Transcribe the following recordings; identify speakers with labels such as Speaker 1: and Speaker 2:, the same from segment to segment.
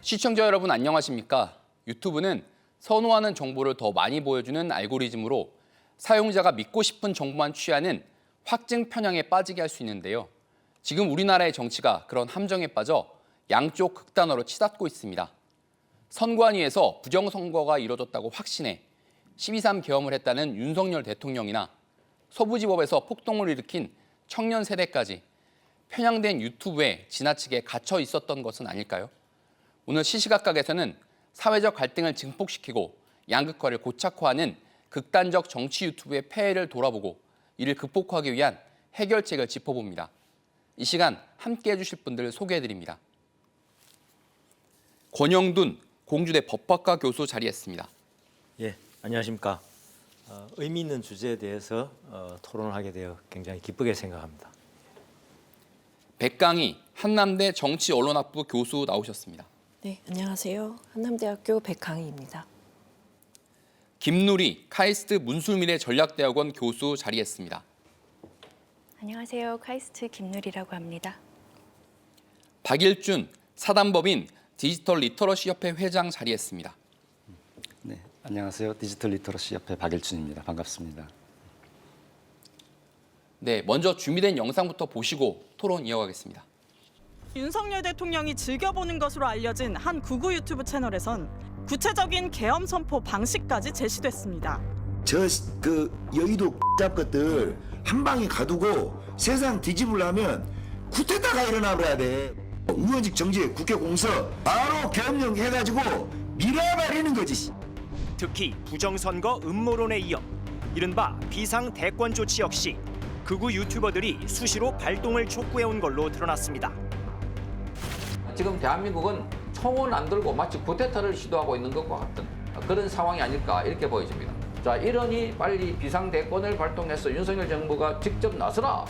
Speaker 1: 시청자 여러분 안녕하십니까? 유튜브는 선호하는 정보를 더 많이 보여주는 알고리즘으로 사용자가 믿고 싶은 정보만 취하는 확증 편향에 빠지게 할 수 있는데요. 지금 우리나라의 정치가 그런 함정에 빠져 양쪽 극단화로 치닫고 있습니다. 선관위에서 부정선거가 이뤄졌다고 확신해 12.3 계엄을 했다는 윤석열 대통령이나 서부지법에서 폭동을 일으킨 청년 세대까지 편향된 유튜브에 지나치게 갇혀 있었던 것은 아닐까요? 오늘 시시각각에서는 사회적 갈등을 증폭시키고 양극화를 고착화하는 극단적 정치 유튜브의 폐해를 돌아보고 이를 극복하기 위한 해결책을 짚어봅니다. 이 시간 함께해 주실 분들 소개해드립니다. 권영둔 공주대 법학과 교수 자리했습니다.
Speaker 2: 예, 안녕하십니까. 의미 있는 주제에 대해서 토론을 하게 되어 굉장히 기쁘게 생각합니다.
Speaker 1: 백강희 한남대 정치언론학부 교수 나오셨습니다.
Speaker 3: 네, 안녕하세요. 한남대학교 백강희입니다.
Speaker 1: 김누리 카이스트 문술미래 전략대학원 교수 자리했습니다.
Speaker 4: 안녕하세요. 카이스트 김누리라고 합니다.
Speaker 1: 박일준 사단법인 디지털 리터러시 협회 회장 자리했습니다.
Speaker 5: 네, 안녕하세요. 디지털 리터러시 협회 박일준입니다. 반갑습니다.
Speaker 1: 네, 먼저 준비된 영상부터 보시고 토론 이어가겠습니다.
Speaker 6: 윤석열 대통령이 즐겨보는 것으로 알려진 한 구구 유튜브 채널에선 구체적인 계엄 선포 방식까지 제시됐습니다.
Speaker 7: 여의도 잡 것들 한 방에 가두고 세상 뒤집으려면 쿠데타가 일어나버려야 돼. 의원직 정지, 국회 공서 바로 계엄령 해가지고 밀어버리는 거지.
Speaker 8: 특히 부정선거 음모론에 이어 이른바 비상대권 조치 역시 극우 유튜버들이 수시로 발동을 촉구해온 걸로 드러났습니다.
Speaker 9: 지금 대한민국은 총은 안 들고 마치 쿠데타를 시도하고 있는 것과 같은 그런 상황이 아닐까 이렇게 보여집니다. 자, 이러니 빨리 비상대권을 발동해서 윤석열 정부가 직접 나서라.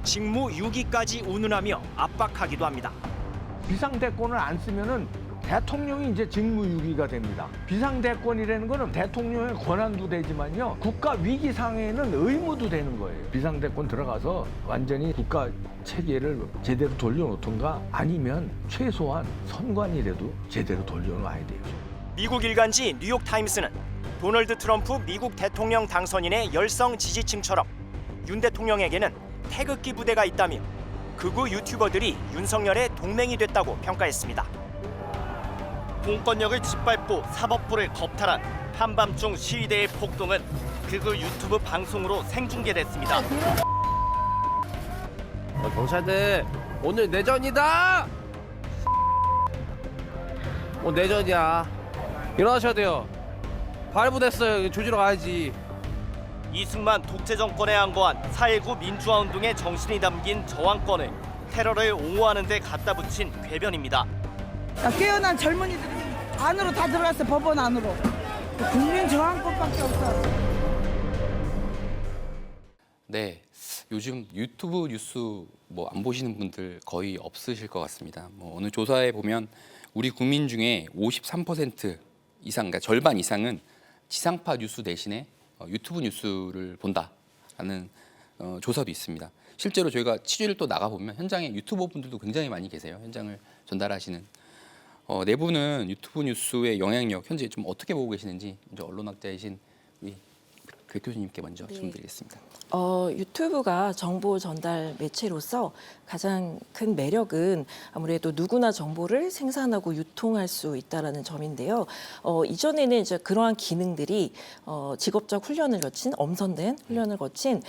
Speaker 8: 직무유기까지 운운하며 압박하기도 합니다.
Speaker 10: 비상대권을 안 쓰면은 대통령이 이제 직무유기가 됩니다. 비상대권이라는 거는 대통령의 권한도 되지만요. 국가 위기 상황에는 의무도 되는 거예요. 비상대권 들어가서 완전히 국가 체계를 제대로 돌려놓던가 아니면 최소한 선관위라도 제대로 돌려놔야 돼요.
Speaker 8: 미국 일간지 뉴욕타임스는 도널드 트럼프 미국 대통령 당선인의 열성 지지층처럼 윤 대통령에게는 태극기 부대가 있다며 극우 유튜버들이 윤석열의 동맹이 됐다고 평가했습니다.
Speaker 11: 공권력을 짓밟고 사법부를 겁탈한 한밤중 시위대의 폭동은 극우 유튜브 방송으로 생중계됐습니다.
Speaker 12: 경찰들 오늘 내전이다! 오늘 내전이야. 일어나셔야 돼요. 발부됐어요. 조지러 가야지.
Speaker 11: 이승만 독재 정권에 항거한 4.19 민주화 운동의 정신이 담긴 저항권을 테러를 옹호하는 데 갖다 붙인 궤변입니다.
Speaker 13: 깨어난 젊은이들이 안으로 다 들어갔어. 법원 안으로. 국민 저항법밖에 없어.
Speaker 1: 네, 요즘 유튜브 뉴스 안 보시는 분들 거의 없으실 것 같습니다. 어느 조사에 보면 우리 국민 중에 53% 이상, 그러니까 절반 이상은 지상파 뉴스 대신에 유튜브 뉴스를 본다라는 조사도 있습니다. 실제로 저희가 취재를 또 나가보면 현장에 유튜버 분들도 굉장히 많이 계세요. 현장을 전달하시는. 내부는 유튜브 뉴스의 영향력 현재 좀 어떻게 보고 계시는지 먼저 언론학자이신 우리 백 교수님께 먼저 질문드리겠습니다.
Speaker 3: 유튜브가 정보 전달 매체로서 가장 큰 매력은 아무래도 누구나 정보를 생산하고 유통할 수 있다라는 점인데요. 이전에는 이제 그러한 기능들이 직업적 훈련을 거친 엄선된 훈련을 거친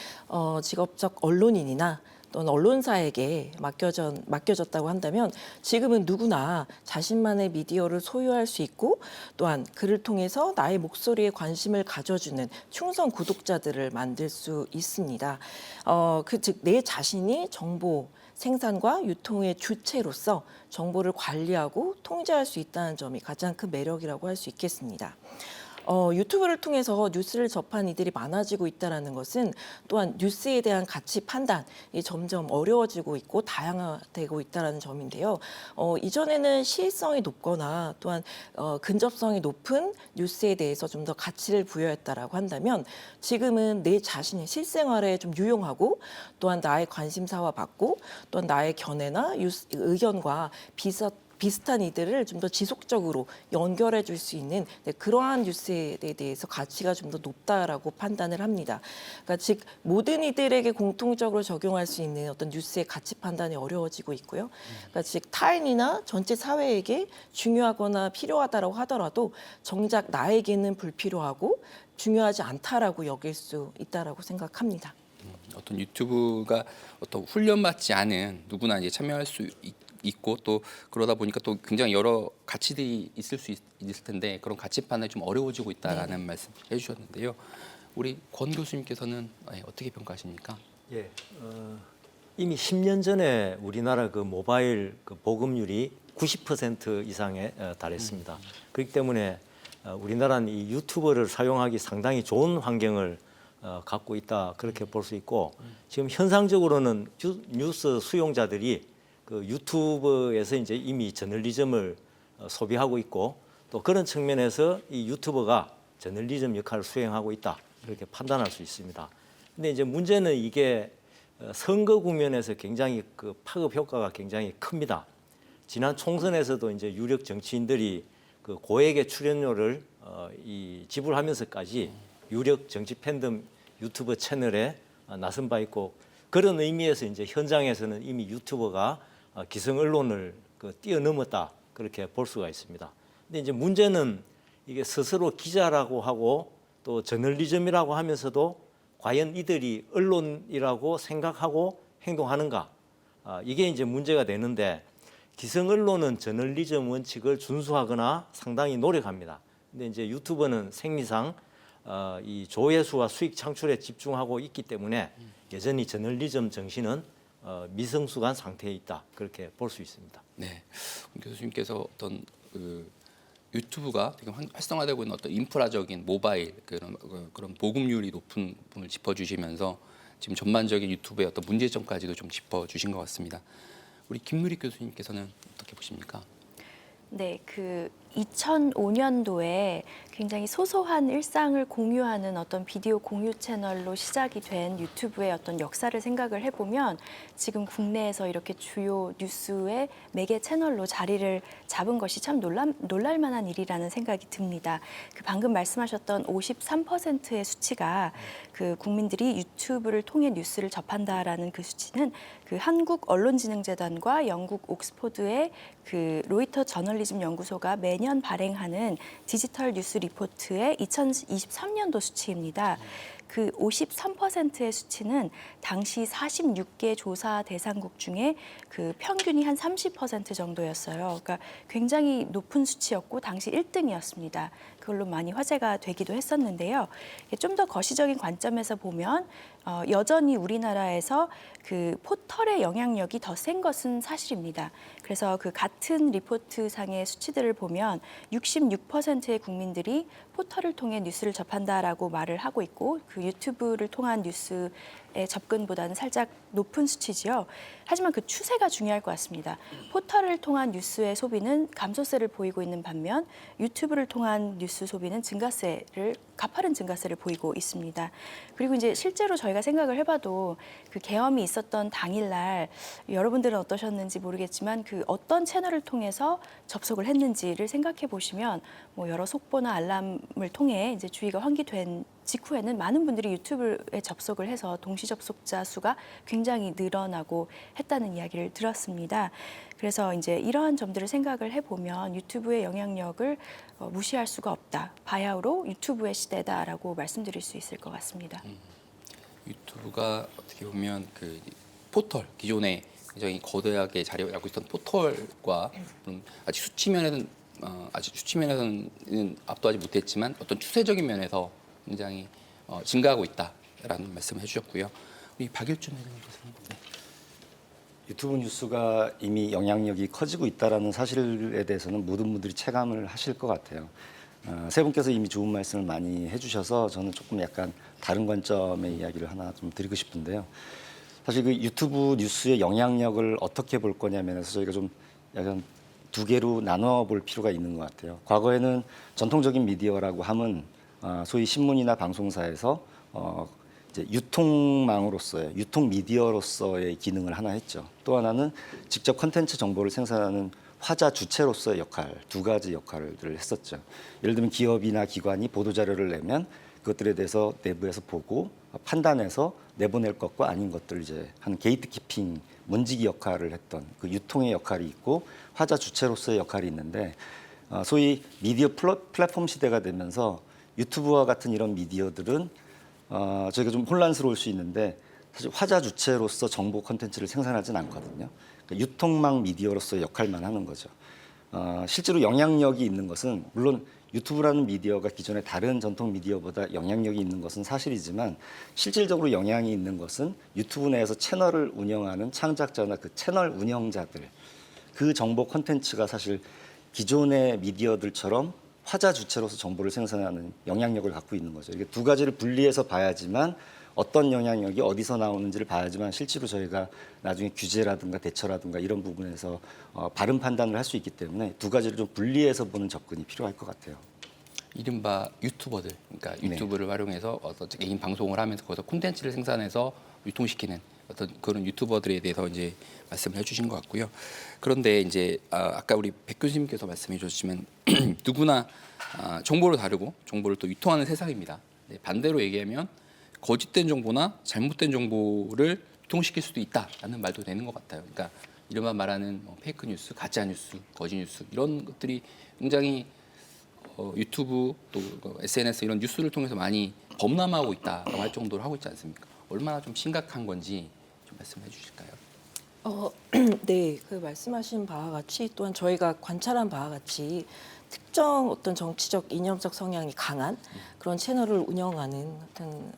Speaker 3: 직업적 언론인이나 또는 언론사에게 맡겨졌다고 한다면 지금은 누구나 자신만의 미디어를 소유할 수 있고 또한 그를 통해서 나의 목소리에 관심을 가져주는 충성 구독자들을 만들 수 있습니다. 즉 내 자신이 정보 생산과 유통의 주체로서 정보를 관리하고 통제할 수 있다는 점이 가장 큰 매력이라고 할 수 있겠습니다. 유튜브를 통해서 뉴스를 접한 이들이 많아지고 있다는 것은 또한 뉴스에 대한 가치 판단이 점점 어려워지고 있고 다양화되고 있다는 점인데요. 이전에는 시의성이 높거나 또한 근접성이 높은 뉴스에 대해서 좀 더 가치를 부여했다라고 한다면 지금은 내 자신의 실생활에 좀 유용하고 또한 나의 관심사와 맞고 또한 나의 견해나 의견과 비슷한 이들을 좀 더 지속적으로 연결해 줄 수 있는 그러한 뉴스에 대해서 가치가 좀 더 높다라고 판단을 합니다. 그러니까 즉 모든 이들에게 공통적으로 적용할 수 있는 어떤 뉴스의 가치 판단이 어려워지고 있고요. 그러니까 즉 타인이나 전체 사회에게 중요하거나 필요하다라고 하더라도 정작 나에게는 불필요하고 중요하지 않다라고 여길 수 있다라고 생각합니다.
Speaker 1: 어떤 유튜브가 어떤 훈련받지 않은 누구나 이제 참여할 수 있고 또 그러다 보니까 또 굉장히 여러 가치들이 있을 텐데 그런 가치 판단이 좀 어려워지고 있다라는 말씀 해주셨는데요. 우리 권 교수님께서는 어떻게 평가하십니까?
Speaker 2: 예, 이미 10년 전에 우리나라 그 모바일 그 보급률이 90% 이상에 달했습니다. 그렇기 때문에 우리나라는 이 유튜버를 사용하기 상당히 좋은 환경을 갖고 있다 그렇게 볼 수 있고 지금 현상적으로는 뉴스 수용자들이 그 유튜브에서 이제 이미 저널리즘을 소비하고 있고 또 그런 측면에서 이 유튜버가 저널리즘 역할을 수행하고 있다 그렇게 판단할 수 있습니다. 근데 이제 문제는 이게 선거 국면에서 굉장히 그 파급 효과가 굉장히 큽니다. 지난 총선에서도 이제 유력 정치인들이 그 고액의 출연료를 지불하면서까지 유력 정치 팬덤 유튜버 채널에 나선 바 있고 그런 의미에서 이제 현장에서는 이미 유튜버가 기성 언론을 뛰어넘었다 그렇게 볼 수가 있습니다. 근데 이제 문제는 이게 스스로 기자라고 하고 또 저널리즘이라고 하면서도 과연 이들이 언론이라고 생각하고 행동하는가? 이게 이제 문제가 되는데 기성 언론은 저널리즘 원칙을 준수하거나 상당히 노력합니다. 근데 이제 유튜버는 생리상 이 조회수와 수익 창출에 집중하고 있기 때문에 여전히 저널리즘 정신은 미성숙한 상태에 있다 그렇게 볼 수 있습니다.
Speaker 1: 네, 교수님께서 어떤 유튜브가 지금 활성화되고 있는 어떤 인프라적인 모바일 그런 보급률이 높은 부분을 짚어주시면서 지금 전반적인 유튜브의 어떤 문제점까지도 좀 짚어주신 것 같습니다. 우리 김누리 교수님께서는 어떻게 보십니까?
Speaker 4: 네, 그 2005년도에 굉장히 소소한 일상을 공유하는 어떤 비디오 공유 채널로 시작이 된 유튜브의 어떤 역사를 생각을 해보면 지금 국내에서 이렇게 주요 뉴스의 매개 채널로 자리를 잡은 것이 참 놀랄만한 일이라는 생각이 듭니다. 그 방금 말씀하셨던 53%의 수치가 그 국민들이 유튜브를 통해 뉴스를 접한다라는 그 수치는 그 한국 언론진흥재단과 영국 옥스포드의 그 로이터 저널리즘 연구소가 매년 발행하는 디지털 뉴스 리포트의 2023년도 수치입니다. 그 53%의 수치는 당시 46개 조사 대상국 중에 그 평균이 한 30% 정도였어요. 그러니까 굉장히 높은 수치였고 당시 1등이었습니다. 그걸로 많이 화제가 되기도 했었는데요. 좀 더 거시적인 관점에서 보면 여전히 우리나라에서 그 포털의 영향력이 더 센 것은 사실입니다. 그래서 그 같은 리포트상의 수치들을 보면 66%의 국민들이 포털을 통해 뉴스를 접한다라고 말을 하고 있고 그 유튜브를 통한 뉴스의 접근보다는 살짝 높은 수치지요. 하지만 그 추세가 중요할 것 같습니다. 포털을 통한 뉴스의 소비는 감소세를 보이고 있는 반면 유튜브를 통한 뉴스 소비는 가파른 증가세를 보이고 있습니다. 그리고 이제 실제로 저희가 생각을 해봐도 그 계엄이 있었던 당일날 여러분들은 어떠셨는지 모르겠지만 그 어떤 채널을 통해서 접속을 했는지를 생각해 보시면 뭐 여러 속보나 알람을 통해 이제 주의가 환기된 직후에는 많은 분들이 유튜브에 접속을 해서 동시 접속자 수가 굉장히 늘어나고 했다는 이야기를 들었습니다. 그래서 이제 이러한 점들을 생각을 해보면 유튜브의 영향력을 무시할 수가 없다. 바야흐로 유튜브의 시대다라고 말씀드릴 수 있을 것 같습니다. 유튜브가
Speaker 1: 어떻게 보면 그 포털 기존에 굉장히 거대하게 자리를 잡고 있던 포털과 아직 수치면에서는 압도하지 못했지만 어떤 추세적인 면에서 굉장히 증가하고 있다라는 말씀을 해주셨고요. 우리 박일준 회장님께서는
Speaker 5: 유튜브 뉴스가 이미 영향력이 커지고 있다는 사실에 대해서는 모든 분들이 체감을 하실 것 같아요. 세 분께서 이미 좋은 말씀을 많이 해주셔서 저는 조금 약간 다른 관점의 이야기를 하나 좀 드리고 싶은데요. 사실 그 유튜브 뉴스의 영향력을 어떻게 볼 거냐면서 저희가 좀 약간 두 개로 나눠 볼 필요가 있는 것 같아요. 과거에는 전통적인 미디어라고 하면 소위 신문이나 방송사에서 이제 유통망으로서의 유통 미디어로서의 기능을 하나 했죠. 또 하나는 직접 콘텐츠 정보를 생산하는 화자 주체로서의 역할, 두 가지 역할을 했었죠. 예를 들면 기업이나 기관이 보도자료를 내면 그것들에 대해서 내부에서 보고 판단해서 내보낼 것과 아닌 것들을 이제 한 게이트키핑, 문지기 역할을 했던 그 유통의 역할이 있고 화자 주체로서의 역할이 있는데 소위 미디어 플랫폼 시대가 되면서 유튜브와 같은 이런 미디어들은 저희가 좀 혼란스러울 수 있는데 사실 화자 주체로서 정보 콘텐츠를 생산하진 않거든요. 그러니까 유통망 미디어로서의 역할만 하는 거죠. 실제로 영향력이 있는 것은 물론 유튜브라는 미디어가 기존의 다른 전통 미디어보다 영향력이 있는 것은 사실이지만 실질적으로 영향이 있는 것은 유튜브 내에서 채널을 운영하는 창작자나 그 채널 운영자들, 그 정보 콘텐츠가 사실 기존의 미디어들처럼 화자 주체로서 정보를 생산하는 영향력을 갖고 있는 거죠. 이게 두 가지를 분리해서 봐야지만 어떤 영향력이 어디서 나오는지를 봐야지만 실제로 저희가 나중에 규제라든가 대처라든가 이런 부분에서 바른 판단을 할 수 있기 때문에 두 가지를 좀 분리해서 보는 접근이 필요할 것 같아요.
Speaker 1: 이른바 유튜버들, 그러니까 유튜브를 활용해서 어떤 개인 방송을 하면서 거기서 콘텐츠를 생산해서 유통시키는 어떤 그런 유튜버들에 대해서 이제 말씀을 해주신 것 같고요. 그런데 이제 아까 우리 백 교수님께서 말씀해 주셨지만 누구나 정보를 다루고 정보를 또 유통하는 세상입니다. 반대로 얘기하면 거짓된 정보나 잘못된 정보를 유통시킬 수도 있다라는 말도 되는 것 같아요. 그러니까 이른바 말하는 페이크 뉴스, 가짜 뉴스, 거짓 뉴스 이런 것들이 굉장히 유튜브 또 SNS 이런 뉴스를 통해서 많이 범람하고 있다라고 할 정도로 하고 있지 않습니까? 얼마나 좀 심각한 건지 좀 말씀해 주실까요?
Speaker 3: 네, 그 말씀하신 바와 같이 또한 저희가 관찰한 바와 같이 특정 어떤 정치적 이념적 성향이 강한 그런 채널을 운영하는 어떤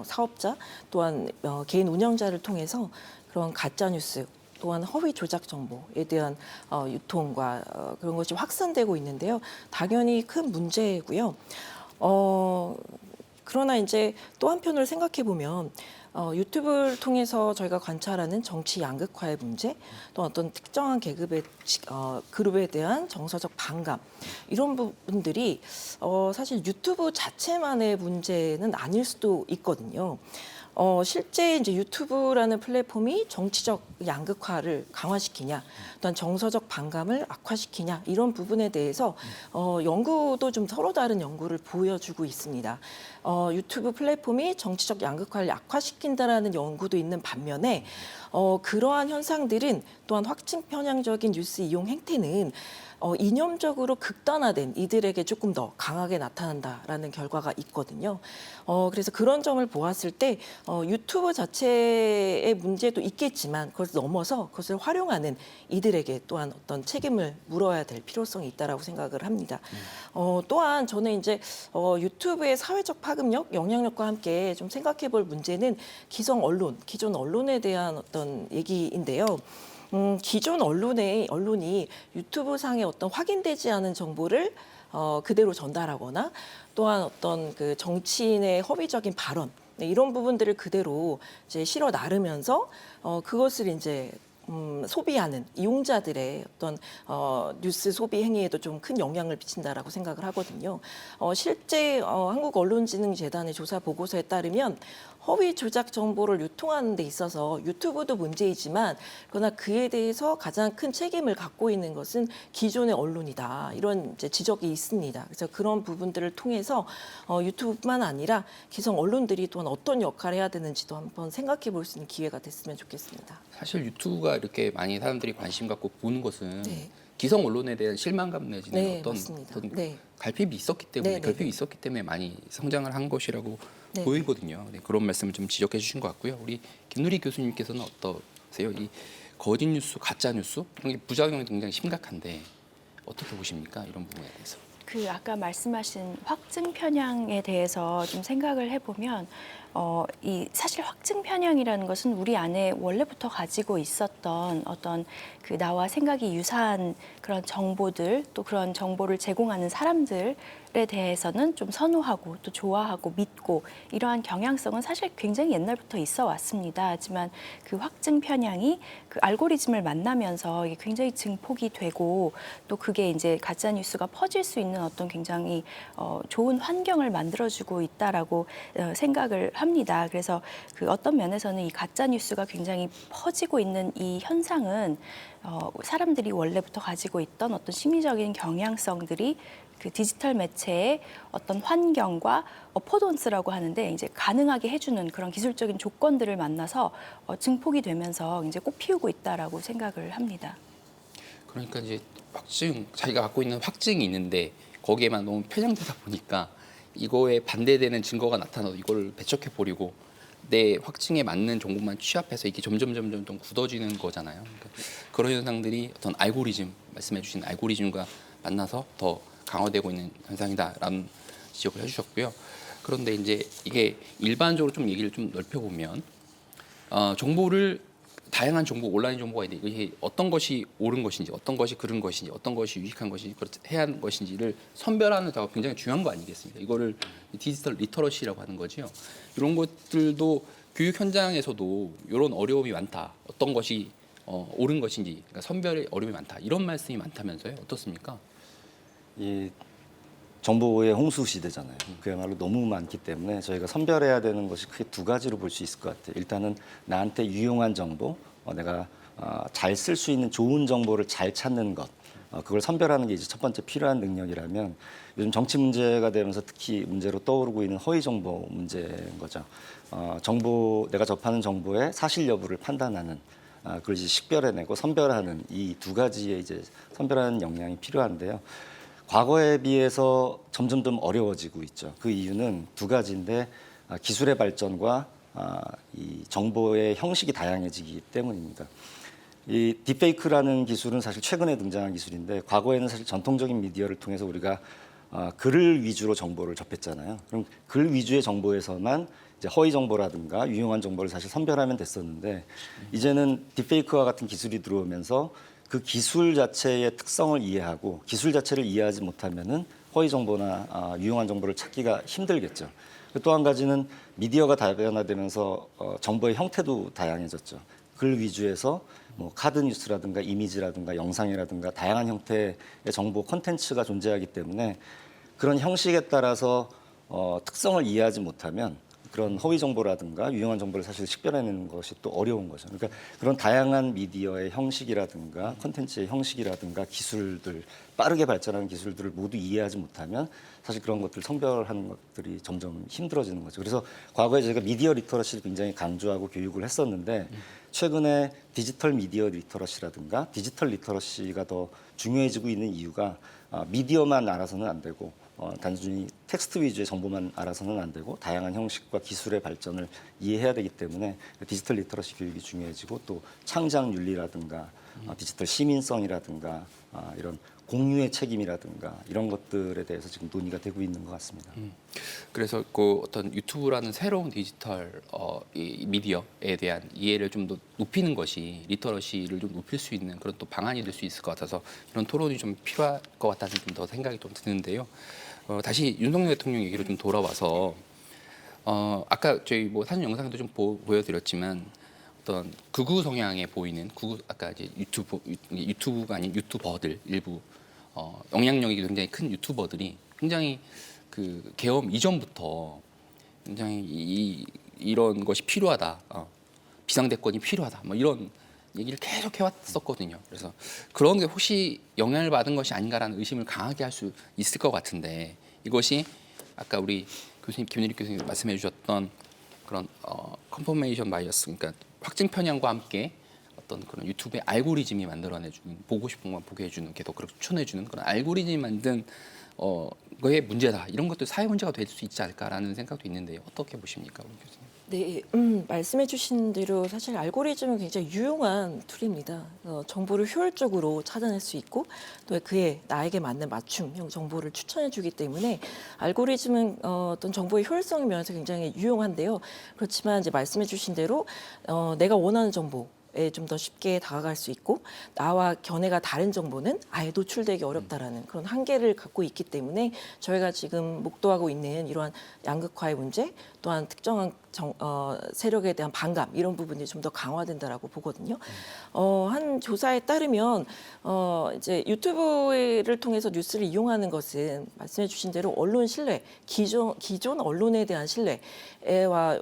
Speaker 3: 사업자 또한 개인 운영자를 통해서 그런 가짜 뉴스 또한 허위 조작 정보에 대한 유통과 그런 것이 확산되고 있는데요. 당연히 큰 문제고요. 그러나 이제 또 한편으로 생각해 보면 유튜브를 통해서 저희가 관찰하는 정치 양극화의 문제, 또 어떤 특정한 계급의 그룹에 대한 정서적 반감 이런 부분들이 사실 유튜브 자체만의 문제는 아닐 수도 있거든요. 실제 이제 유튜브라는 플랫폼이 정치적 양극화를 강화시키냐, 또한 정서적 반감을 악화시키냐 이런 부분에 대해서 연구도 좀 서로 다른 연구를 보여주고 있습니다. 유튜브 플랫폼이 정치적 양극화를 악화시킨다라는 연구도 있는 반면에 그러한 현상들은 또한 확증 편향적인 뉴스 이용 행태는 이념적으로 극단화된 이들에게 조금 더 강하게 나타난다라는 결과가 있거든요. 그래서 그런 점을 보았을 때 유튜브 자체의 문제도 있겠지만 그것을 넘어서 그것을 활용하는 이들에게 또한 어떤 책임을 물어야 될 필요성이 있다라고 생각을 합니다. 또한 저는 이제 유튜브의 사회적 파급력, 영향력과 함께 좀 생각해볼 문제는 기성 언론, 기존 언론에 대한 어떤 얘기인데요. 기존 언론이 유튜브 상의 어떤 확인되지 않은 정보를 그대로 전달하거나 또한 어떤 그 정치인의 허위적인 발언 이런 부분들을 그대로 이제 실어 나르면서 그것을 이제 소비하는 이용자들의 어떤 뉴스 소비 행위에도 좀 큰 영향을 미친다라고 생각을 하거든요. 실제 한국언론진흥재단의 조사 보고서에 따르면 허위 조작 정보를 유통하는 데 있어서 유튜브도 문제이지만 그러나 그에 대해서 가장 큰 책임을 갖고 있는 것은 기존의 언론이다. 이런 이제 지적이 있습니다. 그래서 그런 부분들을 통해서 유튜브뿐만 아니라 기성 언론들이 또한 어떤 역할을 해야 되는지도 한번 생각해 볼 수 있는 기회가 됐으면 좋겠습니다.
Speaker 1: 사실 유튜브가 이렇게 많이 사람들이 관심 갖고 보는 것은 기성 언론에 대한 실망감 내지는 어떤 갈등이 있었기 때문에 결핍이 있었기 때문에 많이 성장을 한 것이라고 보이거든요. 그런 말씀을 좀 지적해 주신 것 같고요. 우리 김누리 교수님께서는 어떠세요? 이 거짓 뉴스, 가짜 뉴스 이런 게 부작용이 굉장히 심각한데 어떻게 보십니까? 이런 부분에 대해서.
Speaker 4: 아까 말씀하신 확증 편향에 대해서 좀 생각을 해보면 사실 확증 편향이라는 것은 우리 안에 원래부터 가지고 있었던 어떤 나와 생각이 유사한 그런 정보들 또 그런 정보를 제공하는 사람들 대해서는 좀 선호하고 또 좋아하고 믿고 이러한 경향성은 사실 굉장히 옛날부터 있어 왔습니다. 하지만 그 확증 편향이 그 알고리즘을 만나면서 이게 굉장히 증폭이 되고 또 그게 이제 가짜 뉴스가 퍼질 수 있는 어떤 굉장히 좋은 환경을 만들어주고 있다라고 생각을 합니다. 그래서 그 어떤 면에서는 이 가짜 뉴스가 굉장히 퍼지고 있는 이 현상은 사람들이 원래부터 가지고 있던 어떤 심리적인 경향성들이 그 디지털 매체의 어떤 환경과 어포던스라고 하는데 이제 가능하게 해주는 그런 기술적인 조건들을 만나서 증폭이 되면서 이제 꽃 피우고 있다라고 생각을 합니다.
Speaker 1: 그러니까 이제 확증, 자기가 갖고 있는 확증이 있는데 거기에만 너무 편향되다 보니까 이거에 반대되는 증거가 나타나도 이걸 배척해 버리고 내 확증에 맞는 정보만 취합해서 이게 점점 좀 굳어지는 거잖아요. 그러니까 그런 현상들이 어떤 알고리즘, 말씀해 주신 알고리즘과 만나서 더 강화되고 있는 현상이다라는 지적을 해주셨고요. 그런데 이제 이게 일반적으로 좀 얘기를 좀 넓혀보면 정보를 다양한 정보, 온라인 정보가 있는데 이게 어떤 것이 옳은 것인지, 어떤 것이 그른 것인지, 어떤 것이 유익한 것인지, 해야 하는 것인지를 선별하는 작업 굉장히 중요한 거 아니겠습니까? 이거를 디지털 리터러시라고 하는 거지요. 이런 것들도 교육 현장에서도 이런 어려움이 많다. 어떤 것이 옳은 것인지, 그러니까 선별의 어려움이 많다. 이런 말씀이 많다면서요? 어떻습니까?
Speaker 5: 이 정보의 홍수 시대잖아요. 그야말로 너무 많기 때문에 저희가 선별해야 되는 것이 크게 두 가지로 볼 수 있을 것 같아요. 일단은 나한테 유용한 정보, 내가 잘 쓸 수 있는 좋은 정보를 잘 찾는 것, 그걸 선별하는 게 이제 첫 번째 필요한 능력이라면 요즘 정치 문제가 되면서 특히 문제로 떠오르고 있는 허위 정보 문제인 거죠. 내가 접하는 정보의 사실 여부를 판단하는 그걸 이제 식별해내고 선별하는 이 두 가지의 이제 선별하는 역량이 필요한데요. 과거에 비해서 점점 어려워지고 있죠. 그 이유는 두 가지인데 기술의 발전과 이 정보의 형식이 다양해지기 때문입니다. 이 딥페이크라는 기술은 사실 최근에 등장한 기술인데 과거에는 사실 전통적인 미디어를 통해서 우리가 글을 위주로 정보를 접했잖아요. 그럼 글 위주의 정보에서만 이제 허위 정보라든가 유용한 정보를 사실 선별하면 됐었는데 이제는 딥페이크와 같은 기술이 들어오면서 그 기술 자체의 특성을 이해하고 기술 자체를 이해하지 못하면은 허위 정보나 유용한 정보를 찾기가 힘들겠죠. 또 한 가지는 미디어가 다변화되면서 정보의 형태도 다양해졌죠. 글 위주에서 뭐 카드 뉴스라든가 이미지라든가 영상이라든가 다양한 형태의 정보 콘텐츠가 존재하기 때문에 그런 형식에 따라서 특성을 이해하지 못하면 그런 허위 정보라든가 유용한 정보를 사실 식별해내는 것이 또 어려운 거죠. 그러니까 그런 다양한 미디어의 형식이라든가 콘텐츠의 형식이라든가 기술들, 빠르게 발전하는 기술들을 모두 이해하지 못하면 사실 그런 것들 선별하는 것들이 점점 힘들어지는 거죠. 그래서 과거에 저희가 미디어 리터러시를 굉장히 강조하고 교육을 했었는데 최근에 디지털 미디어 리터러시라든가 디지털 리터러시가 더 중요해지고 있는 이유가 미디어만 알아서는 안 되고 단순히 텍스트 위주의 정보만 알아서는 안 되고 다양한 형식과 기술의 발전을 이해해야 되기 때문에 디지털 리터러시 교육이 중요해지고 또 창작 윤리라든가 디지털 시민성이라든가 이런 공유의 책임이라든가 이런 것들에 대해서 지금 논의가 되고 있는 것 같습니다.
Speaker 1: 그래서 그 어떤 유튜브라는 새로운 디지털 이 미디어에 대한 이해를 좀 더 높이는 것이 리터러시를 좀 높일 수 있는 그런 또 방안이 될 수 있을 것 같아서 이런 토론이 좀 필요할 것 같다는 좀 더 생각이 좀 드는데요. 다시 윤석열 대통령 얘기로 좀 돌아와서 아까 저희 뭐 사진 영상도 좀 보여드렸지만 어떤 극우 성향에 보이는 아까 이제 유튜브가 아닌 유튜버들 일부 영향력이 굉장히 큰 유튜버들이 굉장히 그 계엄 이전부터 굉장히 이런 것이 필요하다, 비상대권이 필요하다, 뭐 이런 얘기를 계속 해왔었거든요. 그래서 그런 게 혹시 영향을 받은 것이 아닌가라는 의심을 강하게 할 수 있을 것 같은데 이것이 아까 우리 김윤익 교수님 말씀해 주셨던 그런 컨퍼메이션 바이어스, 그러니까 확증 편향과 함께 어떤 그런 유튜브의 알고리즘이 만들어내주는 보고 싶은 것만 보게 해주는 계속 그렇게 추천해주는 그런 알고리즘이 만든 거의 문제다. 이런 것도 사회 문제가 될 수 있지 않을까라는 생각도 있는데요. 어떻게 보십니까, 우리 교수님?
Speaker 3: 네, 말씀해 주신 대로 사실 알고리즘은 굉장히 유용한 툴입니다. 정보를 효율적으로 찾아낼 수 있고 또 그에 나에게 맞는 맞춤형 정보를 추천해 주기 때문에 알고리즘은 어떤 정보의 효율성 면에서 굉장히 유용한데요. 그렇지만 이제 말씀해 주신 대로 내가 원하는 정보 좀 더 쉽게 다가갈 수 있고 나와 견해가 다른 정보는 아예 노출되기 어렵다라는 그런 한계를 갖고 있기 때문에 저희가 지금 목도하고 있는 이러한 양극화의 문제 또한 특정한 세력에 대한 반감 이런 부분이 좀 더 강화된다라고 보거든요. 한 조사에 따르면 이제 유튜브를 통해서 뉴스를 이용하는 것은 말씀해주신 대로 언론 신뢰, 기존 언론에 대한 신뢰와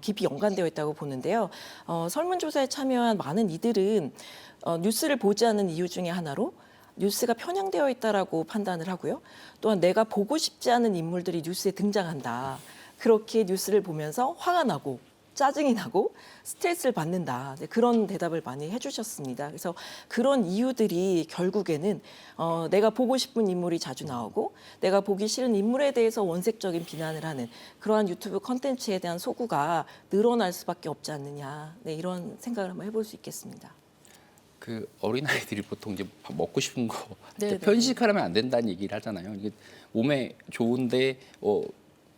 Speaker 3: 깊이 연관되어 있다고 보는데요. 설문조사에 참여한 많은 이들은 뉴스를 보지 않는 이유 중에 하나로 뉴스가 편향되어 있다라고 판단을 하고요. 또한 내가 보고 싶지 않은 인물들이 뉴스에 등장한다. 그렇게 뉴스를 보면서 화가 나고 짜증이 나고 스트레스를 받는다. 그런 대답을 많이 해주셨습니다. 그래서 그런 이유들이 결국에는 내가 보고 싶은 인물이 자주 나오고 내가 보기 싫은 인물에 대해서 원색적인 비난을 하는 그러한 유튜브 컨텐츠에 대한 소구가 늘어날 수밖에 없지 않느냐. 네, 이런 생각을 한번 해볼 수 있겠습니다.
Speaker 1: 그 어린아이들이 보통 이제 밥 먹고 싶은 거
Speaker 3: 네네.
Speaker 1: 편식하면 안 된다는 얘기를 하잖아요. 이게 몸에 좋은데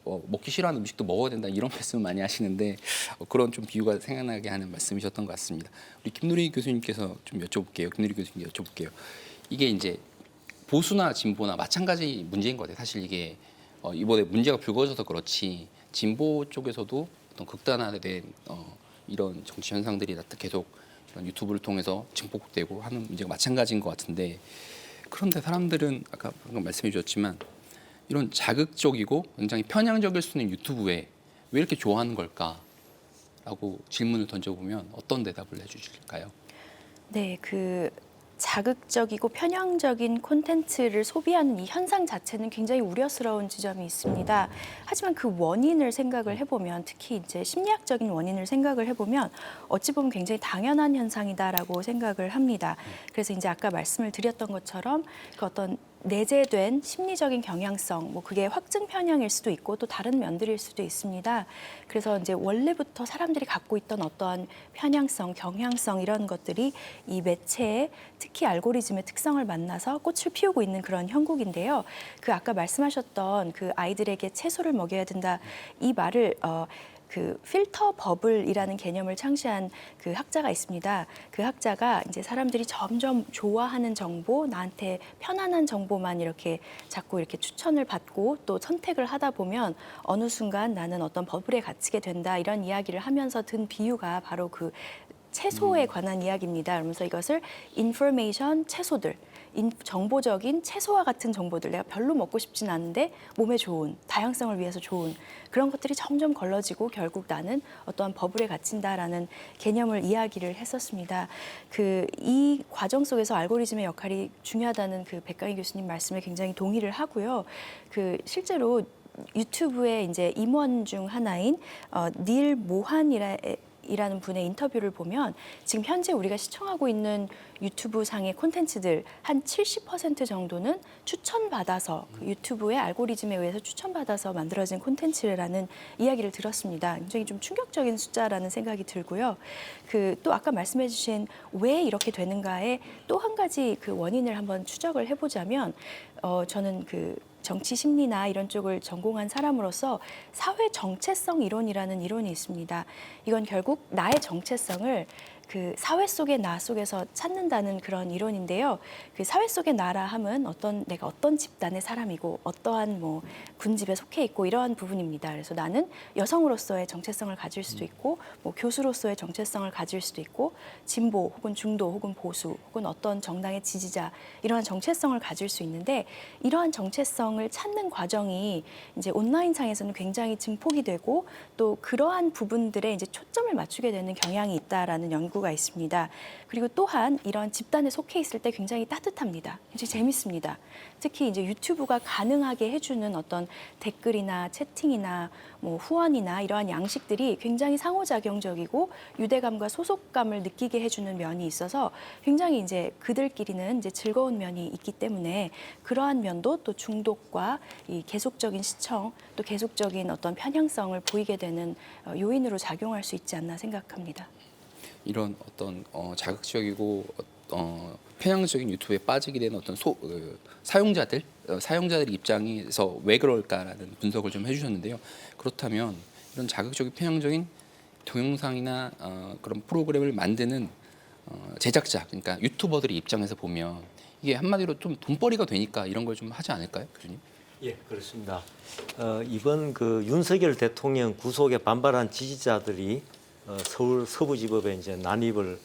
Speaker 1: 먹기 싫어하는 음식도 먹어야 된다 이런 말씀을 많이 하시는데 그런 좀 비유가 생각나게 하는 말씀이셨던 것 같습니다. 우리 김누리 교수님께서 좀 여쭤볼게요. 김누리 교수님 여쭤볼게요. 이게 이제 보수나 진보나 마찬가지 문제인 것 같아요. 사실 이게 이번에 문제가 불거져서 그렇지 진보 쪽에서도 어떤 극단화된 이런 정치 현상들이 계속 이런 유튜브를 통해서 증폭되고 하는 문제가 마찬가지인 것 같은데 그런데 사람들은 아까 방금 말씀해 주셨지만 이런 자극적이고 굉장히 편향적일 수 있는 유튜브에 왜 이렇게 좋아하는 걸까라고 질문을 던져보면 어떤 대답을 해주실까요?
Speaker 4: 네, 그 자극적이고 편향적인 콘텐츠를 소비하는 이 현상 자체는 굉장히 우려스러운 지점이 있습니다. 하지만 그 원인을 생각을 해보면 특히 이제 심리학적인 원인을 생각을 해보면 어찌 보면 굉장히 당연한 현상이다라고 생각을 합니다. 그래서 이제 아까 말씀을 드렸던 것처럼 그 어떤 내재된 심리적인 경향성, 뭐 그게 확증 편향일 수도 있고 또 다른 면들일 수도 있습니다. 그래서 이제 원래부터 사람들이 갖고 있던 어떠한 편향성, 경향성 이런 것들이 이 매체의 특히 알고리즘의 특성을 만나서 꽃을 피우고 있는 그런 형국인데요. 그 아까 말씀하셨던 그 아이들에게 채소를 먹여야 된다 이 말을 그 필터 버블이라는 개념을 창시한 그 학자가 있습니다. 그 학자가 이제 사람들이 점점 좋아하는 정보, 나한테 편안한 정보만 이렇게 자꾸 이렇게 추천을 받고 또 선택을 하다 보면 어느 순간 나는 어떤 버블에 갇히게 된다 이런 이야기를 하면서 든 비유가 바로 그 채소에 관한 이야기입니다. 그러면서 이것을 인포메이션 채소들, 정보적인 채소와 같은 정보들, 내가 별로 먹고 싶진 않은데 몸에 좋은, 다양성을 위해서 좋은 그런 것들이 점점 걸러지고 결국 나는 어떠한 버블에 갇힌다라는 개념을 이야기를 했었습니다. 이 과정 속에서 알고리즘의 역할이 중요하다는 그 백강희 교수님 말씀에 굉장히 동의를 하고요. 실제로 유튜브의 이제 임원 중 하나인 닐 모한이라는 분의 인터뷰를 보면 지금 현재 우리가 시청하고 있는 유튜브 상의 콘텐츠들 한 70% 정도는 추천받아서 그 유튜브의 알고리즘에 의해서 추천받아서 만들어진 콘텐츠라는 이야기를 들었습니다. 굉장히 좀 충격적인 숫자라는 생각이 들고요. 또 아까 말씀해 주신 왜 이렇게 되는가에 또 한 가지 그 원인을 한번 추적을 해보자면 저는 정치 심리나 이런 쪽을 전공한 사람으로서 사회 정체성 이론이라는 이론이 있습니다. 이건 결국 나의 정체성을 그 사회 속의 나 속에서 찾는다는 그런 이론인데요. 그 사회 속의 나라 함은 내가 어떤 집단의 사람이고 어떠한 뭐 군집에 속해 있고 이러한 부분입니다. 그래서 나는 여성으로서의 정체성을 가질 수도 있고 뭐 교수로서의 정체성을 가질 수도 있고 진보 혹은 중도 혹은 보수 혹은 어떤 정당의 지지자 이러한 정체성을 가질 수 있는데 이러한 정체성을 찾는 과정이 이제 온라인상에서는 굉장히 증폭이 되고 또 그러한 부분들에 이제 초점을 맞추게 되는 경향이 있다라는 연구가 있습니다. 그리고 또한 이런 집단에 속해 있을 때 굉장히 따뜻합니다. 굉장히 재밌습니다. 특히 이제 유튜브가 가능하게 해주는 어떤 댓글이나 채팅이나 뭐 후원이나 이러한 양식들이 굉장히 상호작용적이고 유대감과 소속감을 느끼게 해주는 면이 있어서 굉장히 이제 그들끼리는 이제 즐거운 면이 있기 때문에 그러한 면도 또 중독과 이 계속적인 시청 또 계속적인 어떤 편향성을 보이게 되는 요인으로 작용할 수 있지 않나 생각합니다.
Speaker 1: 이런 어떤 자극적이고 편향적인 유튜브에 빠지게 되는 어떤 사용자들 입장에서 왜 그럴까라는 분석을 좀 해주셨는데요. 그렇다면 이런 자극적인 편향적인 동영상이나 그런 프로그램을 만드는 제작자, 그러니까 유튜버들의 입장에서 보면 이게 한마디로 좀 돈벌이가 되니까 이런 걸 좀 하지 않을까요, 교수님?
Speaker 2: 예, 그렇습니다. 이번 그 윤석열 대통령 구속에 반발한 지지자들이 서울 서부지법에 이제 난입을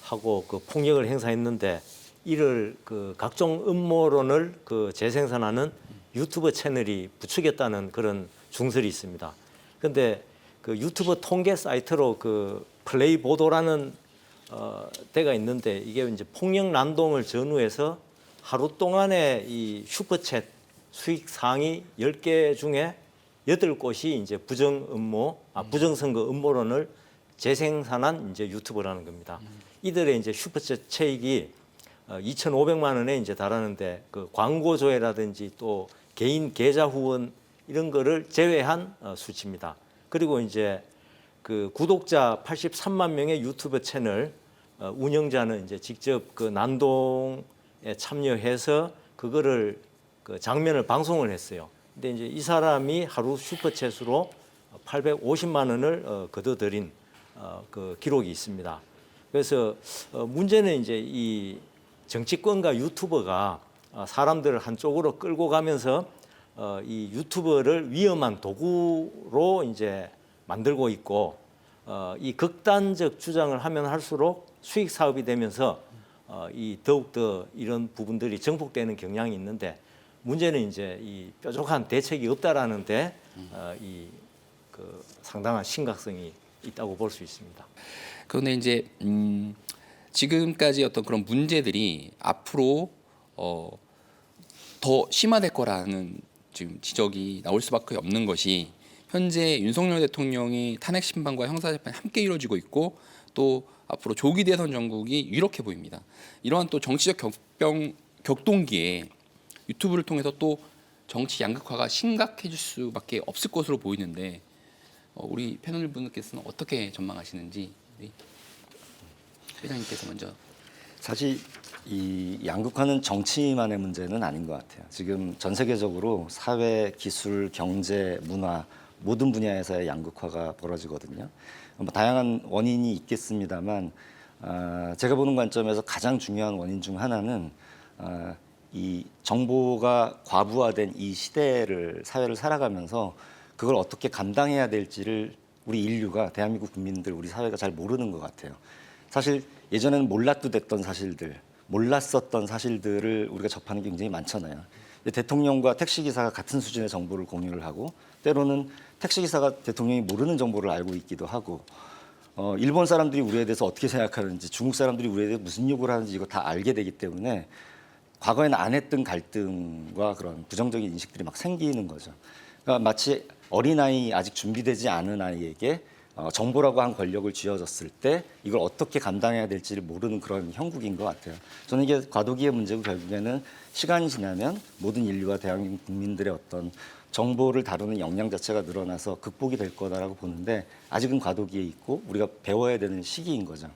Speaker 2: 하고 그 폭력을 행사했는데 이를 그 각종 음모론을 그 재생산하는 유튜브 채널이 부추겼다는 그런 중설이 있습니다. 그런데 그 유튜브 통계 사이트로 그 플레이 보도라는 데가 있는데 이게 이제 폭력 난동을 전후해서 하루 동안에 이 슈퍼챗 수익 상위 10개 중에 8곳이 이제 부정선거 음모론을 재생산한 이제 유튜버라는 겁니다. 이들의 이제 슈퍼챗 차익이 2,500만 원에 이제 달하는데 그 광고 조회라든지 또 개인 계좌 후원 이런 거를 제외한 수치입니다. 그리고 이제 그 구독자 83만 명의 유튜브 채널 운영자는 이제 직접 그 난동에 참여해서 그거를 그 장면을 방송을 했어요. 근데 이제 이 사람이 하루 슈퍼챗으로 850만 원을 거둬들인 그 기록이 있습니다. 그래서 문제는 이제 이 정치권과 유튜버가 사람들을 한쪽으로 끌고 가면서 이 유튜버를 위험한 도구로 이제 만들고 있고 이 극단적 주장을 하면 할수록 수익 사업이 되면서 이 더욱더 이런 부분들이 정복되는 경향이 있는데 문제는 이제 이 뾰족한 대책이 없다라는데 이 그 상당한 심각성이 있다고 볼 수 있습니다.
Speaker 1: 그런데 이제 지금까지 어떤 그런 문제들이 앞으로 더 심화될 거라는 지금 지적이 나올 수밖에 없는 것이 현재 윤석열 대통령이 탄핵 심판과 형사 재판이 함께 이루어지고 있고 또 앞으로 조기 대선 전국이 유력해 보입니다. 이러한 또 정치적 격동기에 유튜브를 통해서 또 정치 양극화가 심각해질 수밖에 없을 것으로 보이는데 우리 패널 분들께서는 어떻게 전망하시는지 우리 회장님께서 먼저.
Speaker 5: 사실 이 양극화는 정치만의 문제는 아닌 것 같아요. 지금 전 세계적으로 사회, 기술, 경제, 문화 모든 분야에서의 양극화가 벌어지거든요. 뭐 다양한 원인이 있겠습니다만 제가 보는 관점에서 가장 중요한 원인 중 하나는 이 정보가 과부하된 이 사회를 살아가면서 그걸 어떻게 감당해야 될지를 우리 인류가, 대한민국 국민들, 우리 사회가 잘 모르는 것 같아요. 사실 예전에는 몰랐던 사실들을 우리가 접하는 게 굉장히 많잖아요. 대통령과 택시기사가 같은 수준의 정보를 공유를 하고 때로는 택시기사가 대통령이 모르는 정보를 알고 있기도 하고 일본 사람들이 우리에 대해서 어떻게 생각하는지, 중국 사람들이 우리에 대해 무슨 요구를 하는지 이거 다 알게 되기 때문에 과거에는 안 했던 갈등과 그런 부정적인 인식들이 막 생기는 거죠. 그러니까 마치 어린아이, 아직 준비되지 않은 아이에게 정보라고 한 권력을 쥐어줬을 때 이걸 어떻게 감당해야 될지를 모르는 그런 형국인 것 같아요. 저는 이게 과도기의 문제고 결국에는 시간이 지나면 모든 인류와 대한민국 국민들의 어떤 정보를 다루는 역량 자체가 늘어나서 극복이 될 거다라고 보는데 아직은 과도기에 있고 우리가 배워야 되는 시기인 거죠.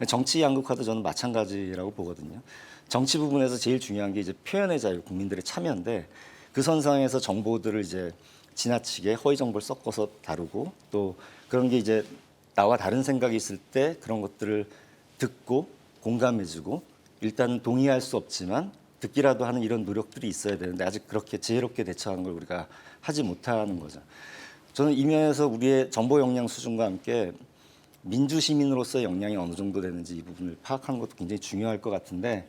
Speaker 5: 정치 양극화도 저는 마찬가지라고 보거든요. 정치 부분에서 제일 중요한 게 이제 표현의 자유, 국민들의 참여인데 그 선상에서 정보들을 이제 지나치게 허위 정보를 섞어서 다루고 또 그런 게 이제 나와 다른 생각이 있을 때 그런 것들을 듣고 공감해주고 일단 동의할 수 없지만 듣기라도 하는 이런 노력들이 있어야 되는데 아직 그렇게 지혜롭게 대처하는 걸 우리가 하지 못하는 거죠. 저는 이 면에서 우리의 정보 역량 수준과 함께 민주 시민으로서의 역량이 어느 정도 되는지 이 부분을 파악하는 것도 굉장히 중요할 것 같은데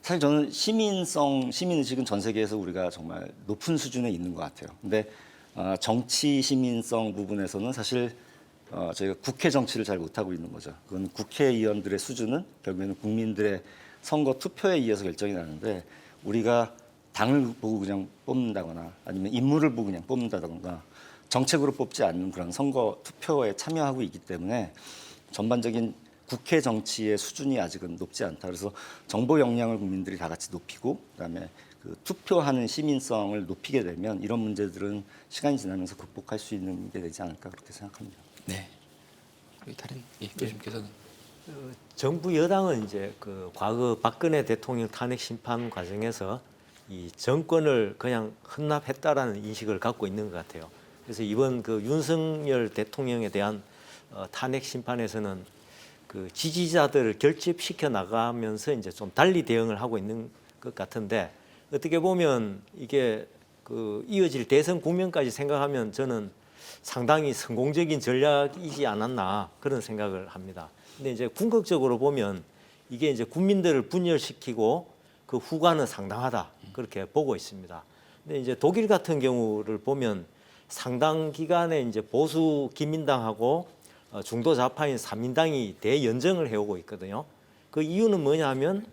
Speaker 5: 사실 저는 시민의식은 전 세계에서 우리가 정말 높은 수준에 있는 것 같아요. 근데 정치 시민성 부분에서는 사실 저희가 국회 정치를 잘 못하고 있는 거죠. 그건 국회의원들의 수준은 결국에는 국민들의 선거 투표에 의해서 결정이 나는데 우리가 당을 보고 그냥 뽑는다거나 아니면 인물을 보고 그냥 뽑는다거나 정책으로 뽑지 않는 그런 선거 투표에 참여하고 있기 때문에 전반적인 국회 정치의 수준이 아직은 높지 않다. 그래서 정보 역량을 국민들이 다 같이 높이고 그다음에 그 투표하는 시민성을 높이게 되면 이런 문제들은 시간이 지나면서 극복할 수 있는 게 되지 않을까 그렇게 생각합니다.
Speaker 1: 네. 우리 다른 교수님께서는
Speaker 2: 정부 여당은 이제 그 과거 박근혜 대통령 탄핵 심판 과정에서 이 정권을 그냥 헌납했다라는 인식을 갖고 있는 것 같아요. 그래서 이번 그 윤석열 대통령에 대한 탄핵 심판에서는 그 지지자들을 결집시켜 나가면서 이제 좀 달리 대응을 하고 있는 것 같은데 어떻게 보면 이게 그 이어질 대선 국면까지 생각하면 저는 상당히 성공적인 전략이지 않았나 그런 생각을 합니다. 근데 이제 궁극적으로 보면 이게 이제 국민들을 분열시키고 그 후과는 상당하다 그렇게 보고 있습니다. 근데 이제 독일 같은 경우를 보면 상당 기간에 이제 보수 기민당하고 중도 좌파인 삼인당이 대연정을 해오고 있거든요. 그 이유는 뭐냐면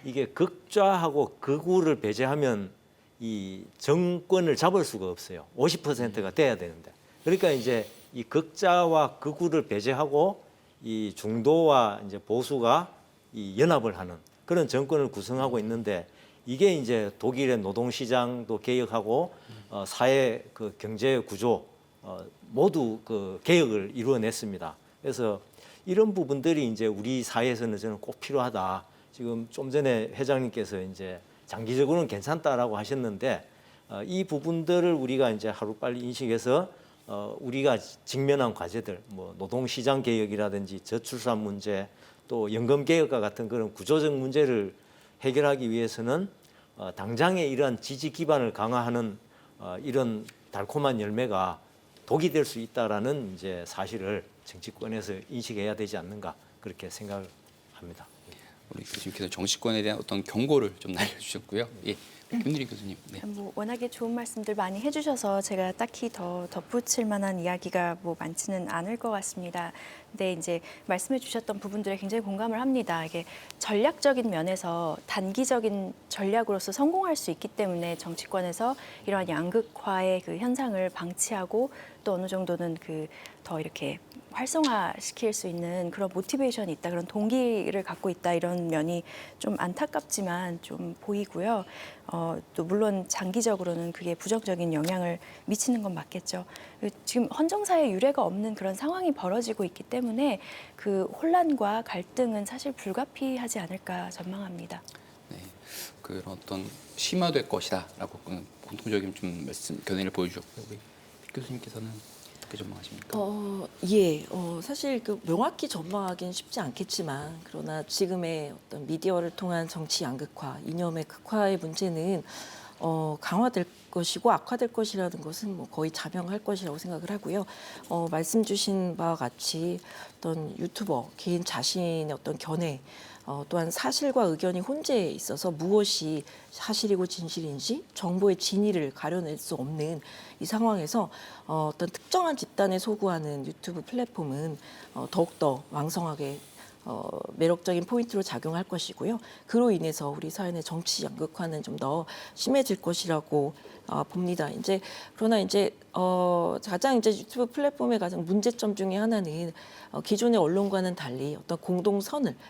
Speaker 2: 이게 극좌하고 극우를 배제하면 이 정권을 잡을 수가 없어요. 50%가 돼야 되는데. 그러니까 이제 이 극좌와 극우를 배제하고 이 중도와 이제 보수가 이 연합을 하는 그런 정권을 구성하고 있는데 이게 이제 독일의 노동시장도 개혁하고 사회 그 경제 구조 모두 그 개혁을 이루어냈습니다. 그래서 이런 부분들이 이제 우리 사회에서는 저는 꼭 필요하다. 지금 좀 전에 회장님께서 이제 장기적으로는 괜찮다라고 하셨는데 이 부분들을 우리가 이제 하루빨리 인식해서 우리가 직면한 과제들, 뭐 노동시장 개혁이라든지 저출산 문제, 또 연금 개혁과 같은 그런 구조적 문제를 해결하기 위해서는 당장의 이러한 지지 기반을 강화하는 이런 달콤한 열매가 독이 될 수 있다라는 이제 사실을 정치권에서 인식해야 되지 않는가 그렇게 생각을 합니다.
Speaker 1: 우리 교수님께서 정치권에 대한 어떤 경고를 좀 날려주셨고요. 예, 김유리 교수님. 네.
Speaker 4: 뭐 워낙에 좋은 말씀들 많이 해주셔서 제가 딱히 더 덧붙일 만한 이야기가 뭐 많지는 않을 것 같습니다. 근데 이제 말씀해 주셨던 부분들에 굉장히 공감을 합니다. 이게 전략적인 면에서 단기적인 전략으로서 성공할 수 있기 때문에 정치권에서 이러한 양극화의 그 현상을 방치하고 또 어느 정도는 그 더 이렇게 활성화시킬 수 있는 그런 모티베이션이 있다, 그런 동기를 갖고 있다 이런 면이 좀 안타깝지만 좀 보이고요. 또 물론 장기적으로는 그게 부정적인 영향을 미치는 건 맞겠죠. 지금 헌정사의 유례가 없는 그런 상황이 벌어지고 있기 때문에 그 혼란과 갈등은 사실 불가피하지 않을까 전망합니다.
Speaker 1: 네, 그런 어떤 심화될 것이다라고 공통적인 좀 말씀 견해를 보여주셨고요. 우리 교수님께서는 어떻게 전망하십니까?
Speaker 3: 사실 그 명확히 전망하기는 쉽지 않겠지만 그러나 지금의 어떤 미디어를 통한 정치 양극화, 이념의 극화의 문제는 강화될 것이고 악화될 것이라는 것은 뭐 거의 자명할 것이라고 생각을 하고요. 말씀 주신 바와 같이 어떤 유튜버 개인 자신의 어떤 견해, 또한 사실과 의견이 혼재해 있어서 무엇이 사실이고 진실인지 정보의 진위를 가려낼 수 없는 이 상황에서 어떤 특정한 집단에 소구하는 유튜브 플랫폼은 더욱더 왕성하게 매력적인 포인트로 작용할 것이고요. 그로 인해서 우리 사회 의 정치 양극화는 좀 더 심해질 것이라고 봅니다. 그러나 가장 유튜브 플랫폼의 가장 문제점 중에 하나는 기존의 언론과는 달리 어떤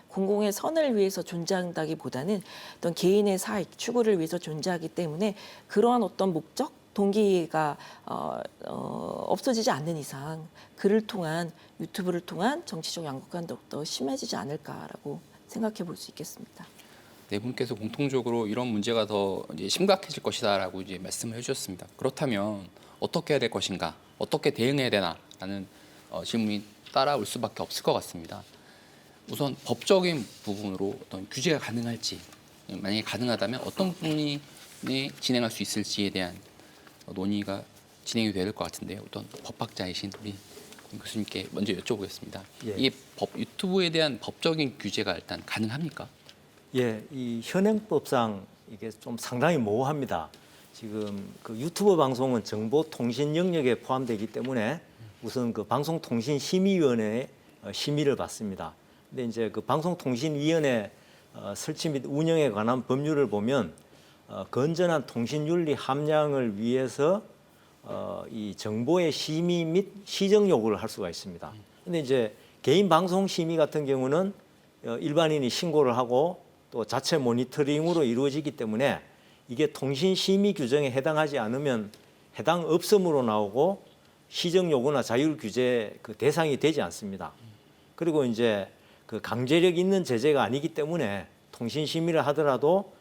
Speaker 3: 공공의 선을 위해서 존재한다기보다는 어떤 개인의 사익 추구를 위해서 존재하기 때문에 그러한 어떤 목적 동기가 없어지지 않는 이상 그를 통한 유튜브를 통한 정치적 양극화는 더욱더 심해지지 않을까라고 생각해 볼 수 있겠습니다.
Speaker 1: 네 분께서 공통적으로 이런 문제가 더 이제 심각해질 것이다라고 이제 말씀을 해주셨습니다. 그렇다면 어떻게 해야 될 것인가, 어떻게 대응해야 되나라는 질문이 따라올 수밖에 없을 것 같습니다. 우선 법적인 부분으로 어떤 규제가 가능할지, 만약에 가능하다면 어떤 부분이 진행할 수 있을지에 대한 논의가 진행이 될 것 같은데요. 어떤 법학자이신 우리 교수님께 먼저 여쭤보겠습니다.
Speaker 2: 예.
Speaker 1: 이 유튜브에 대한 법적인 규제가 일단 가능합니까?
Speaker 2: 예, 이 현행법상 이게 좀 상당히 모호합니다. 지금 그 유튜브 방송은 정보통신 영역에 포함되기 때문에 우선 그 방송통신심의위원회의 심의를 받습니다. 근데 이제 그 방송통신위원회 설치 및 운영에 관한 법률을 보면 건전한 통신윤리 함량을 위해서 이 정보의 심의 및 시정 요구를 할 수가 있습니다. 근데 이제 개인 방송 심의 같은 경우는 일반인이 신고를 하고 또 자체 모니터링으로 이루어지기 때문에 이게 통신 심의 규정에 해당하지 않으면 해당 업소으로 나오고 시정 요구나 자율 규제 그 대상이 되지 않습니다. 그리고 이제 그 강제력 있는 제재가 아니기 때문에 통신 심의를 하더라도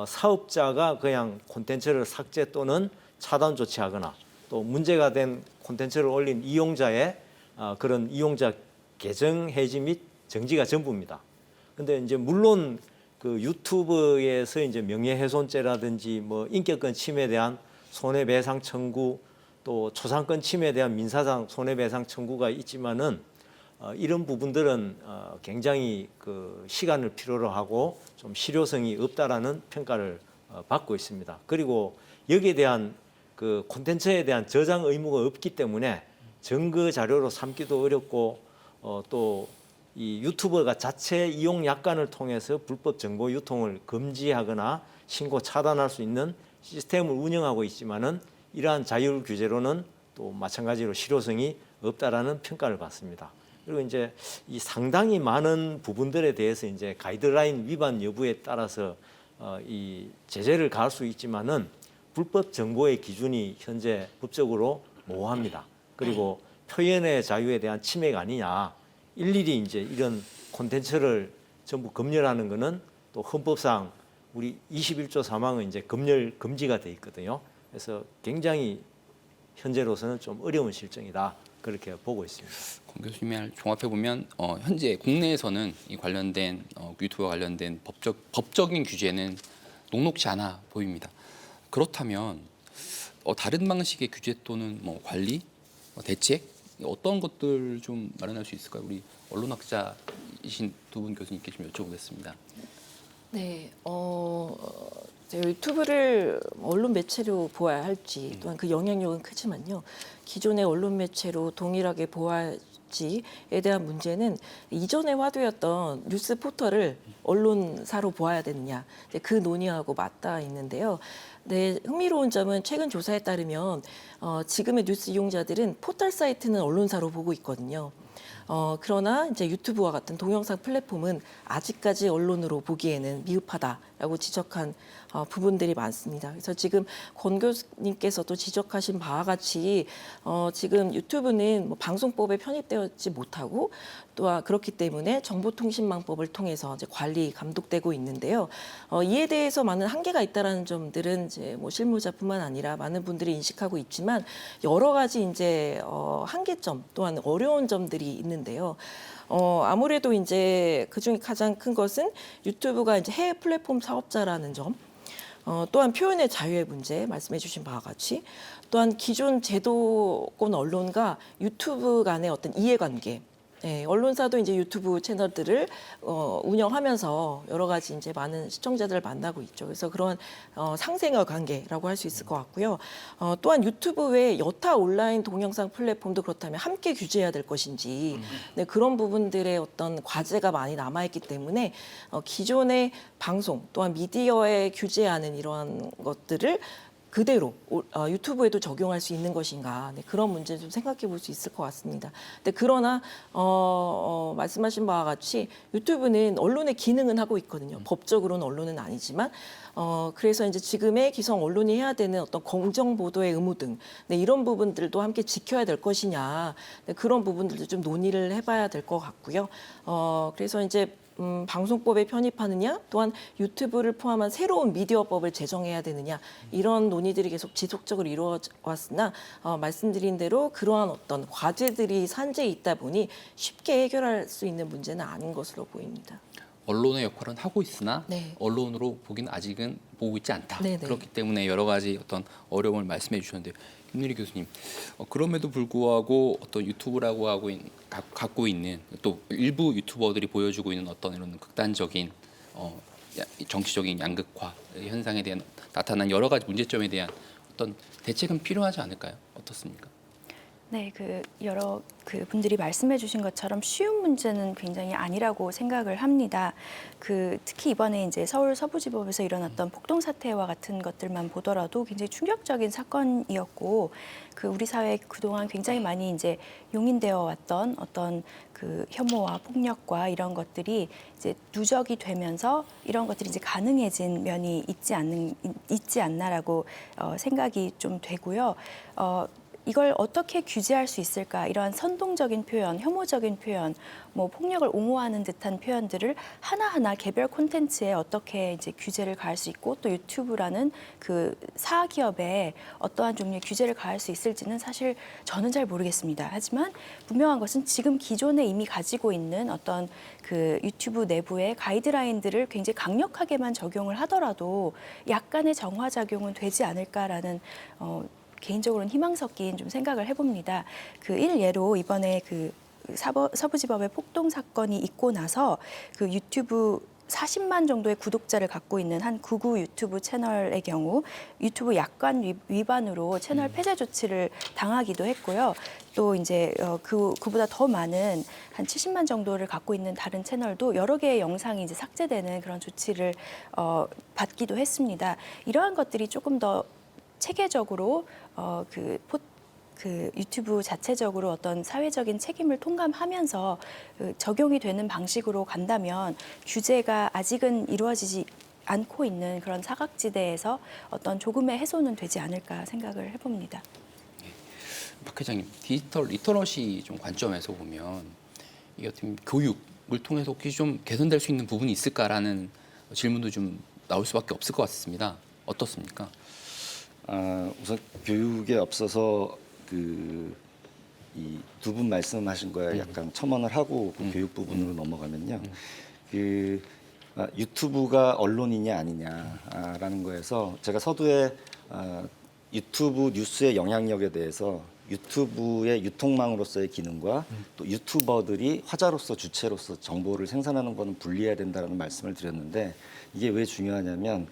Speaker 2: 사업자가 그냥 콘텐츠를 삭제 또는 차단 조치하거나 또 문제가 된 콘텐츠를 올린 이용자의 그런 이용자 계정 해지 및 정지가 전부입니다. 근데 이제 물론 그 유튜브에서 이제 명예훼손죄라든지 뭐 인격권 침해에 대한 손해배상 청구, 또 초상권 침해에 대한 민사상 손해배상 청구가 있지만은 이런 부분들은 굉장히 그 시간을 필요로 하고 좀 실효성이 없다라는 평가를 받고 있습니다. 그리고 여기에 대한 그 콘텐츠에 대한 저장 의무가 없기 때문에 증거 자료로 삼기도 어렵고 또 이 유튜버가 자체 이용 약관을 통해서 불법 정보 유통을 금지하거나 신고 차단할 수 있는 시스템을 운영하고 있지만은 이러한 자율 규제로는 또 마찬가지로 실효성이 없다라는 평가를 받습니다. 그리고 이제 이 상당히 많은 부분들에 대해서 이제 가이드라인 위반 여부에 따라서 이 제재를 가할 수 있지만은 불법 정보의 기준이 현재 법적으로 모호합니다. 그리고 표현의 자유에 대한 침해가 아니냐. 일일이 이제 이런 콘텐츠를 전부 검열하는 것은 또 헌법상 우리 21조 3항은 이제 검열 금지가 돼 있거든요. 그래서 굉장히 현재로서는 좀 어려운 실정이다. 그렇게 보고 있습니다.
Speaker 1: 권 교수님이 종합해 보면 현재 국내에서는 이 관련된 유튜브와 관련된 법적인 규제는 녹록지 않아 보입니다. 그렇다면 다른 방식의 규제 또는 뭐 관리, 대책 어떤 것들 좀 마련할 수 있을까요? 우리 언론학자이신 두 분 교수님께 좀 여쭤보겠습니다.
Speaker 3: 네, 유튜브를 언론 매체로 보아야 할지 또한 그 영향력은 크지만요. 기존의 언론 매체로 동일하게 보아야지에 대한 문제는 이전에 화두였던 뉴스 포털을 언론사로 보아야 되느냐 그 논의하고 맞닿아 있는데요. 네, 흥미로운 점은 최근 조사에 따르면 지금의 뉴스 이용자들은 포털 사이트는 언론사로 보고 있거든요. 그러나 이제 유튜브와 같은 동영상 플랫폼은 아직까지 언론으로 보기에는 미흡하다라고 지적한 부분들이 많습니다. 그래서 지금 권 교수님께서도 지적하신 바와 같이 지금 유튜브는 뭐 방송법에 편입되지 못하고 또한 그렇기 때문에 정보통신망법을 통해서 이제 관리 감독되고 있는데요. 이에 대해서 많은 한계가 있다라는 점들은 이제 뭐 실무자뿐만 아니라 많은 분들이 인식하고 있지만 여러 가지 이제 한계점 또한 어려운 점들이 있는데요. 아무래도 이제 그중에 가장 큰 것은 유튜브가 이제 해외 플랫폼 사업자라는 점. 또한 표현의 자유의 문제 말씀해 주신 바와 같이 또한 기존 제도권 언론과 유튜브 간의 어떤 이해관계 언론사도 이제 유튜브 채널들을 운영하면서 여러 가지 이제 많은 시청자들을 만나고 있죠. 그래서 그런 상생의 관계라고 할 수 있을 것 같고요. 또한 유튜브 외에 여타 온라인 동영상 플랫폼도 그렇다면 함께 규제해야 될 것인지 그런 부분들의 어떤 과제가 많이 남아있기 때문에 기존의 방송 또한 미디어에 규제하는 이러한 것들을 그대로 유튜브에도 적용할 수 있는 것인가 그런 문제를 좀 생각해 볼 수 있을 것 같습니다. 근데 그러나 말씀하신 바와 같이 유튜브는 언론의 기능은 하고 있거든요. 법적으로는 언론은 아니지만 그래서 이제 지금의 기성 언론이 해야 되는 어떤 공정 보도의 의무 등 이런 부분들도 함께 지켜야 될 것이냐 그런 부분들도 좀 논의를 해봐야 될 것 같고요. 그래서 이제 방송법에 편입하느냐 또한 유튜브를 포함한 새로운 미디어법을 제정해야 되느냐 이런 논의들이 계속 지속적으로 이루어왔으나 말씀드린 대로 그러한 어떤 과제들이 산재해 있다 보니 쉽게 해결할 수 있는 문제는 아닌 것으로 보입니다.
Speaker 1: 언론의 역할은 하고 있으나
Speaker 3: 네.
Speaker 1: 언론으로 보기는 아직은 보고 있지 않다.
Speaker 3: 네네.
Speaker 1: 그렇기 때문에 여러 가지 어떤 어려움을 말씀해 주셨는데요. 김유리 교수님, 그럼에도 불구하고 어떤 유튜브라고 갖고 있는 또 일부 유튜버들이 보여주고 있는 어떤 이런 극단적인 정치적인 양극화 현상에 대한 나타난 여러 가지 문제점에 대한 어떤 대책은 필요하지 않을까요? 어떻습니까?
Speaker 4: 네, 여러 분들이 말씀해 주신 것처럼 쉬운 문제는 굉장히 아니라고 생각을 합니다. 특히 이번에 이제 서울 서부지법에서 일어났던 폭동 사태와 같은 것들만 보더라도 굉장히 충격적인 사건이었고 우리 사회에 그동안 굉장히 많이 이제 용인되어 왔던 어떤 혐오와 폭력과 이런 것들이 이제 누적이 되면서 이런 것들이 이제 가능해진 면이 있지 않나라고 생각이 좀 되고요. 이걸 어떻게 규제할 수 있을까? 이러한 선동적인 표현, 혐오적인 표현, 뭐 폭력을 옹호하는 듯한 표현들을 하나하나 개별 콘텐츠에 어떻게 이제 규제를 가할 수 있고 또 유튜브라는 그 사기업에 어떠한 종류의 규제를 가할 수 있을지는 사실 저는 잘 모르겠습니다. 하지만 분명한 것은 지금 기존에 이미 가지고 있는 어떤 그 유튜브 내부의 가이드라인들을 굉장히 강력하게만 적용을 하더라도 약간의 정화작용은 되지 않을까라는 개인적으로는 희망 섞인 좀 생각을 해봅니다. 그 일예로 이번에 그 서부지법의 폭동 사건이 있고 나서 그 유튜브 40만 정도의 구독자를 갖고 있는 한 구구 유튜브 채널의 경우 유튜브 약관 위반으로 채널 폐쇄 조치를 당하기도 했고요. 또 이제 그보다 더 많은 한 70만 정도를 갖고 있는 다른 채널도 여러 개의 영상이 이제 삭제되는 그런 조치를 받기도 했습니다. 이러한 것들이 조금 더 체계적으로 그 유튜브 자체적으로 어떤 사회적인 책임을 통감하면서 적용이 되는 방식으로 간다면 규제가 아직은 이루어지지 않고 있는 그런 사각지대에서 어떤 조금의 해소는 되지 않을까 생각을 해봅니다.
Speaker 1: 박 회장님, 디지털 리터러시 좀 관점에서 보면 이게 어떻게 교육을 통해서 혹시 좀 개선될 수 있는 부분이 있을까라는 질문도 좀 나올 수밖에 없을 것 같습니다. 어떻습니까?
Speaker 5: 우선 교육에 앞서서 이 두 분 말씀하신 거에 약간 첨언을 하고 그 교육 부분으로 넘어가면요. 유튜브가 언론이냐 아니냐라는 거에서 제가 서두에 유튜브 뉴스의 영향력에 대해서 유튜브의 유통망으로서의 기능과 또 유튜버들이 화자로서 주체로서 정보를 생산하는 것은 분리해야 된다는 말씀을 드렸는데 이게 왜 중요하냐면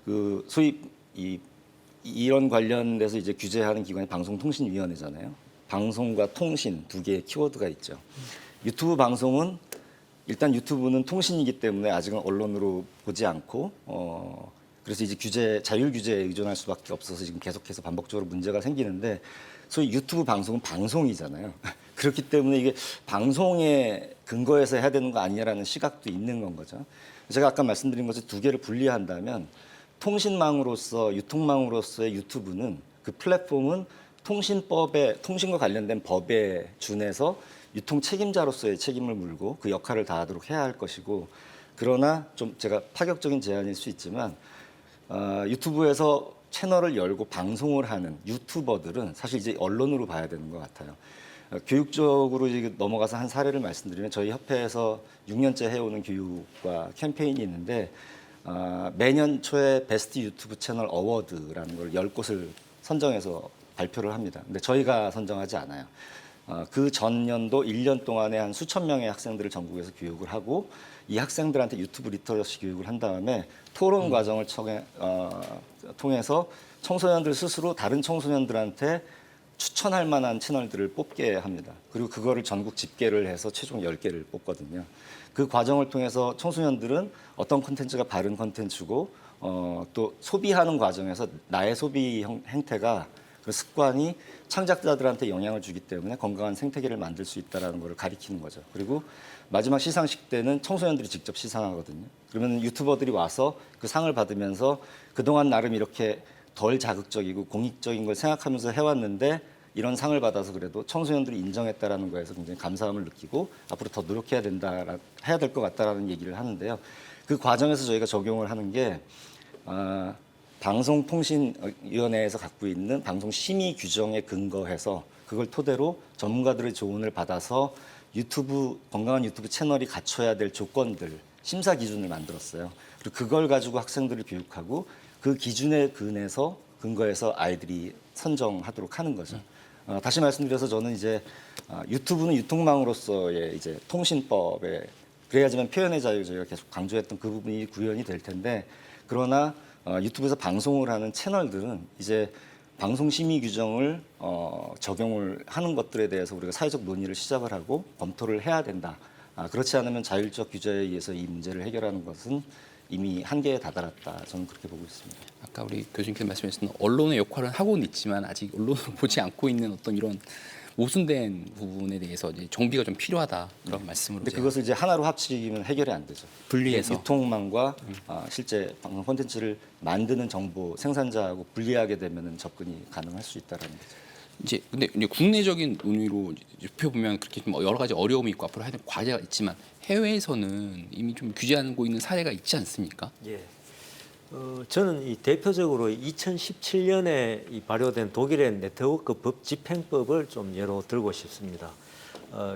Speaker 5: 그 소위 이런 관련돼서 이제 규제하는 기관이 방송통신위원회잖아요. 방송과 통신 두 개의 키워드가 있죠. 유튜브 방송은 일단 유튜브는 통신이기 때문에 아직은 언론으로 보지 않고 그래서 이제 자율 규제에 의존할 수밖에 없어서 지금 계속해서 반복적으로 문제가 생기는데 소위 유튜브 방송은 방송이잖아요. 그렇기 때문에 이게 방송에 근거해서 해야 되는 거 아니냐라는 시각도 있는 건 거죠. 제가 아까 말씀드린 것을 두 개를 분리한다면 통신망으로서 유통망으로서의 유튜브는 그 플랫폼은 통신과 관련된 법에 준해서 유통 책임자로서의 책임을 물고 그 역할을 다하도록 해야 할 것이고 그러나 좀 제가 파격적인 제안일 수 있지만 유튜브에서 채널을 열고 방송을 하는 유튜버들은 사실 이제 언론으로 봐야 되는 것 같아요. 교육적으로 이제 넘어가서 한 사례를 말씀드리면 저희 협회에서 6년째 해오는 교육과 캠페인이 있는데 매년 초에 베스트 유튜브 채널 어워드라는 걸 10곳을 선정해서 발표를 합니다. 근데 저희가 선정하지 않아요. 그 전년도 1년 동안에 한 수천 명의 학생들을 전국에서 교육을 하고 이 학생들한테 유튜브 리터러시 교육을 한 다음에 토론 과정을 통해서 청소년들 스스로 다른 청소년들한테 추천할 만한 채널들을 뽑게 합니다. 그리고 그거를 전국 집계를 해서 최종 10개를 뽑거든요. 그 과정을 통해서 청소년들은 어떤 콘텐츠가 바른 콘텐츠고 또 소비하는 과정에서 나의 소비 행태가 그 습관이 창작자들한테 영향을 주기 때문에 건강한 생태계를 만들 수 있다는 걸 가리키는 거죠. 그리고 마지막 시상식 때는 청소년들이 직접 시상하거든요. 그러면 유튜버들이 와서 그 상을 받으면서 그동안 나름 이렇게 덜 자극적이고 공익적인 걸 생각하면서 해왔는데 이런 상을 받아서 그래도 청소년들이 인정했다라는 거에서 굉장히 감사함을 느끼고 앞으로 더 노력해야 된다, 해야 될 것 같다라는 얘기를 하는데요. 그 과정에서 저희가 적용을 하는 게 방송통신위원회에서 갖고 있는 방송심의 규정에 근거해서 그걸 토대로 전문가들의 조언을 받아서 건강한 유튜브 채널이 갖춰야 될 조건들, 심사 기준을 만들었어요. 그리고 그걸 가지고 학생들을 교육하고 그 기준에 근거해서 아이들이 선정하도록 하는 거죠. 다시 말씀드려서 저는 이제 유튜브는 유통망으로서의 이제 통신법에 그래야지만 표현의 자유 저희가 계속 강조했던 그 부분이 구현이 될 텐데 그러나 유튜브에서 방송을 하는 채널들은 이제 방송심의 규정을 적용을 하는 것들에 대해서 우리가 사회적 논의를 시작을 하고 검토를 해야 된다. 그렇지 않으면 자율적 규제에 의해서 이 문제를 해결하는 것은 이미 한계에 다다랐다. 저는 그렇게 보고 있습니다.
Speaker 1: 아까 우리 교수님께서 말씀하셨던 언론의 역할은 하고는 있지만 아직 언론을 보지 않고 있는 어떤 이런 모순된 부분에 대해서 이제 정비가 좀 필요하다 그런 말씀으로.
Speaker 5: 근데 그것을 이제 하나로 합치면 해결이 안 되죠.
Speaker 1: 분리해서
Speaker 5: 유통망과 실제 방송 콘텐츠를 만드는 정보 생산자하고 분리하게 되면 접근이 가능할 수 있다라는 거죠.
Speaker 1: 근데 이제 국내적인 논의로 좁혀보면 그렇게 좀 여러 가지 어려움이 있고 앞으로 해야 될 과제가 있지만 해외에서는 이미 좀 규제하고 있는 사례가 있지 않습니까?
Speaker 2: 예. 저는 이 대표적으로 2017년에 이 발효된 독일의 네트워크 법 집행법을 좀 예로 들고 싶습니다.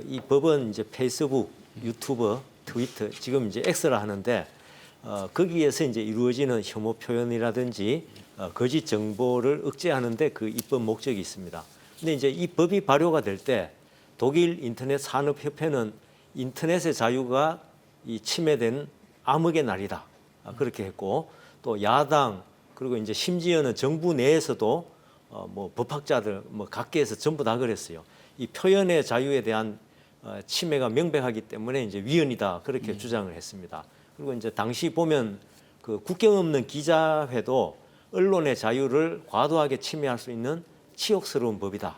Speaker 2: 이 법은 이제 페이스북, 유튜버, 트위터, 지금 이제 X라 하는데 거기에서 이제 이루어지는 혐오 표현이라든지 거짓 정보를 억제하는데 그 입법 목적이 있습니다. 근데 이제 이 법이 발효가 될 때 독일 인터넷 산업협회는 인터넷의 자유가 이 침해된 암흑의 날이다. 그렇게 했고 또 야당 그리고 이제 심지어는 정부 내에서도 뭐 법학자들 뭐 각계에서 전부 다 그랬어요. 이 표현의 자유에 대한 침해가 명백하기 때문에 이제 위헌이다 그렇게 주장을 했습니다. 그리고 이제 당시 보면 그 국경 없는 기자회도 언론의 자유를 과도하게 침해할 수 있는 치욕스러운 법이다.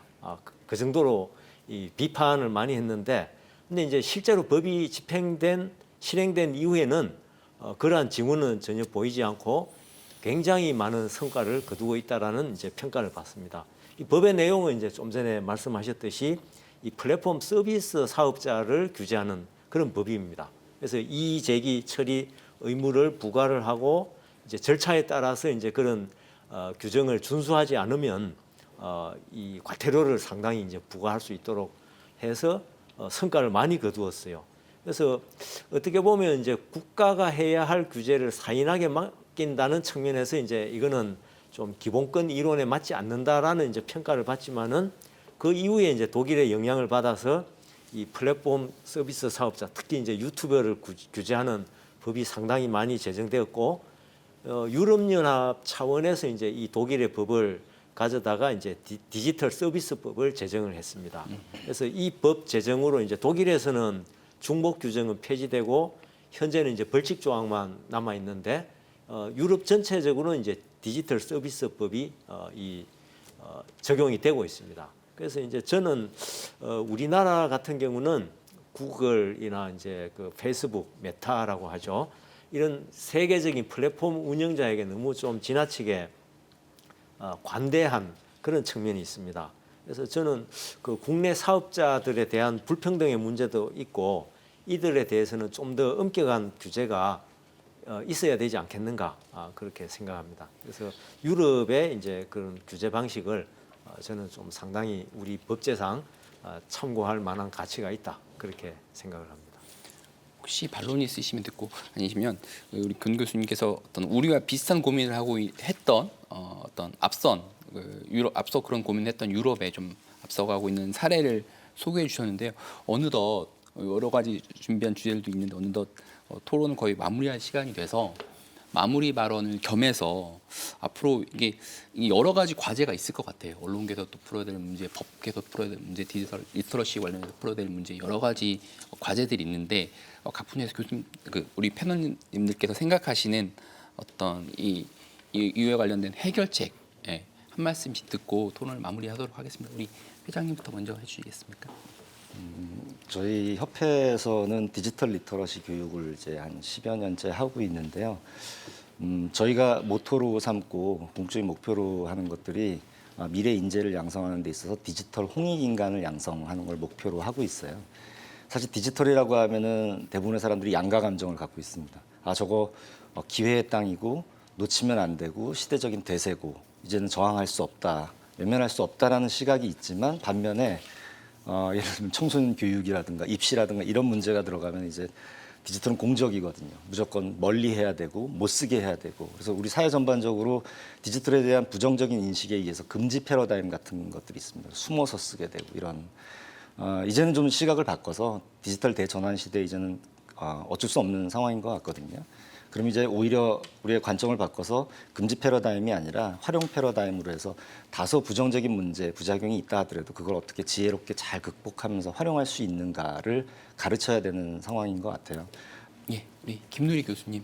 Speaker 2: 그 정도로 이 비판을 많이 했는데, 근데 이제 실제로 법이 실행된 이후에는 그러한 징후는 전혀 보이지 않고 굉장히 많은 성과를 거두고 있다라는 이제 평가를 받습니다. 이 법의 내용은 이제 좀 전에 말씀하셨듯이 이 플랫폼 서비스 사업자를 규제하는 그런 법입니다. 그래서 이의 제기 처리 의무를 부과를 하고 이제 절차에 따라서 이제 그런 규정을 준수하지 않으면 이 과태료를 상당히 이제 부과할 수 있도록 해서 성과를 많이 거두었어요. 그래서 어떻게 보면 이제 국가가 해야 할 규제를 사인하게 맡긴다는 측면에서 이제 이거는 좀 기본권 이론에 맞지 않는다라는 이제 평가를 받지만은 그 이후에 이제 독일의 영향을 받아서 이 플랫폼 서비스 사업자, 특히 이제 유튜버를 규제하는 법이 상당히 많이 제정되었고, 유럽연합 차원에서 이제 이 독일의 법을 가져다가 이제 디지털 서비스법을 제정을 했습니다. 그래서 이 법 제정으로 이제 독일에서는 중복 규정은 폐지되고 현재는 이제 벌칙 조항만 남아 있는데 유럽 전체적으로는 이제 디지털 서비스법이 적용이 되고 있습니다. 그래서 이제 저는 우리나라 같은 경우는 구글이나 이제 그 페이스북, 메타라고 하죠. 이런 세계적인 플랫폼 운영자에게 너무 좀 지나치게 관대한 그런 측면이 있습니다. 그래서 저는 그 국내 사업자들에 대한 불평등의 문제도 있고 이들에 대해서는 좀 더 엄격한 규제가 있어야 되지 않겠는가 그렇게 생각합니다. 그래서 유럽의 이제 그런 규제 방식을 저는 좀 상당히 우리 법제상 참고할 만한 가치가 있다 그렇게 생각을 합니다.
Speaker 1: 혹시 반론이 있으시면 듣고 아니시면 우리 근 교수님께서 어떤 우리와 비슷한 고민을 하고 했던 어떤 앞서 그런 고민했던 유럽에 좀 앞서가고 있는 사례를 소개해 주셨는데요. 어느덧 여러 가지 준비한 주제들도 있는데 어느덧 토론을 거의 마무리할 시간이 돼서 마무리 발언을 겸해서 앞으로 이게 여러 가지 과제가 있을 것 같아요. 언론계에서 또 풀어야 될 문제, 법계에서 풀어야 될 문제, 디지털 리터러시 관련해서 풀어야 될 문제 여러 가지 과제들이 있는데 각 분야에서 교수님, 우리 패널님들께서 생각하시는 어떤 이에 관련된 해결책 한 말씀씩 듣고 토론을 마무리하도록 하겠습니다. 우리 회장님부터 먼저 해주시겠습니까?
Speaker 5: 저희 협회에서는 디지털 리터러시 교육을 이제 한 10여 년째 하고 있는데요. 저희가 모토로 삼고 궁극적인 목표로 하는 것들이 미래 인재를 양성하는 데 있어서 디지털 홍익 인간을 양성하는 걸 목표로 하고 있어요. 사실 디지털이라고 하면은 대부분의 사람들이 양가 감정을 갖고 있습니다. 저거 기회의 땅이고 놓치면 안 되고 시대적인 대세고 이제는 저항할 수 없다, 외면할 수 없다라는 시각이 있지만 반면에 예를 들면 청소년 교육이라든가 입시라든가 이런 문제가 들어가면 이제 디지털은 공적이거든요. 무조건 멀리 해야 되고 못 쓰게 해야 되고 그래서 우리 사회 전반적으로 디지털에 대한 부정적인 인식에 의해서 금지 패러다임 같은 것들이 있습니다. 숨어서 쓰게 되고 이런 이제는 좀 시각을 바꿔서 디지털 대전환 시대에 이제는 어쩔 수 없는 상황인 것 같거든요. 그럼 이제 오히려 우리의 관점을 바꿔서 금지 패러다임이 아니라 활용 패러다임으로 해서 다소 부정적인 문제, 부작용이 있다 하더라도 그걸 어떻게 지혜롭게 잘 극복하면서 활용할 수 있는가를 가르쳐야 되는 상황인 것 같아요.
Speaker 1: 예, 우리 김누리 교수님.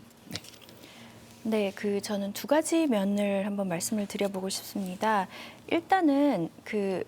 Speaker 4: 네, 저는 두 가지 면을 한번 말씀을 드려보고 싶습니다. 일단은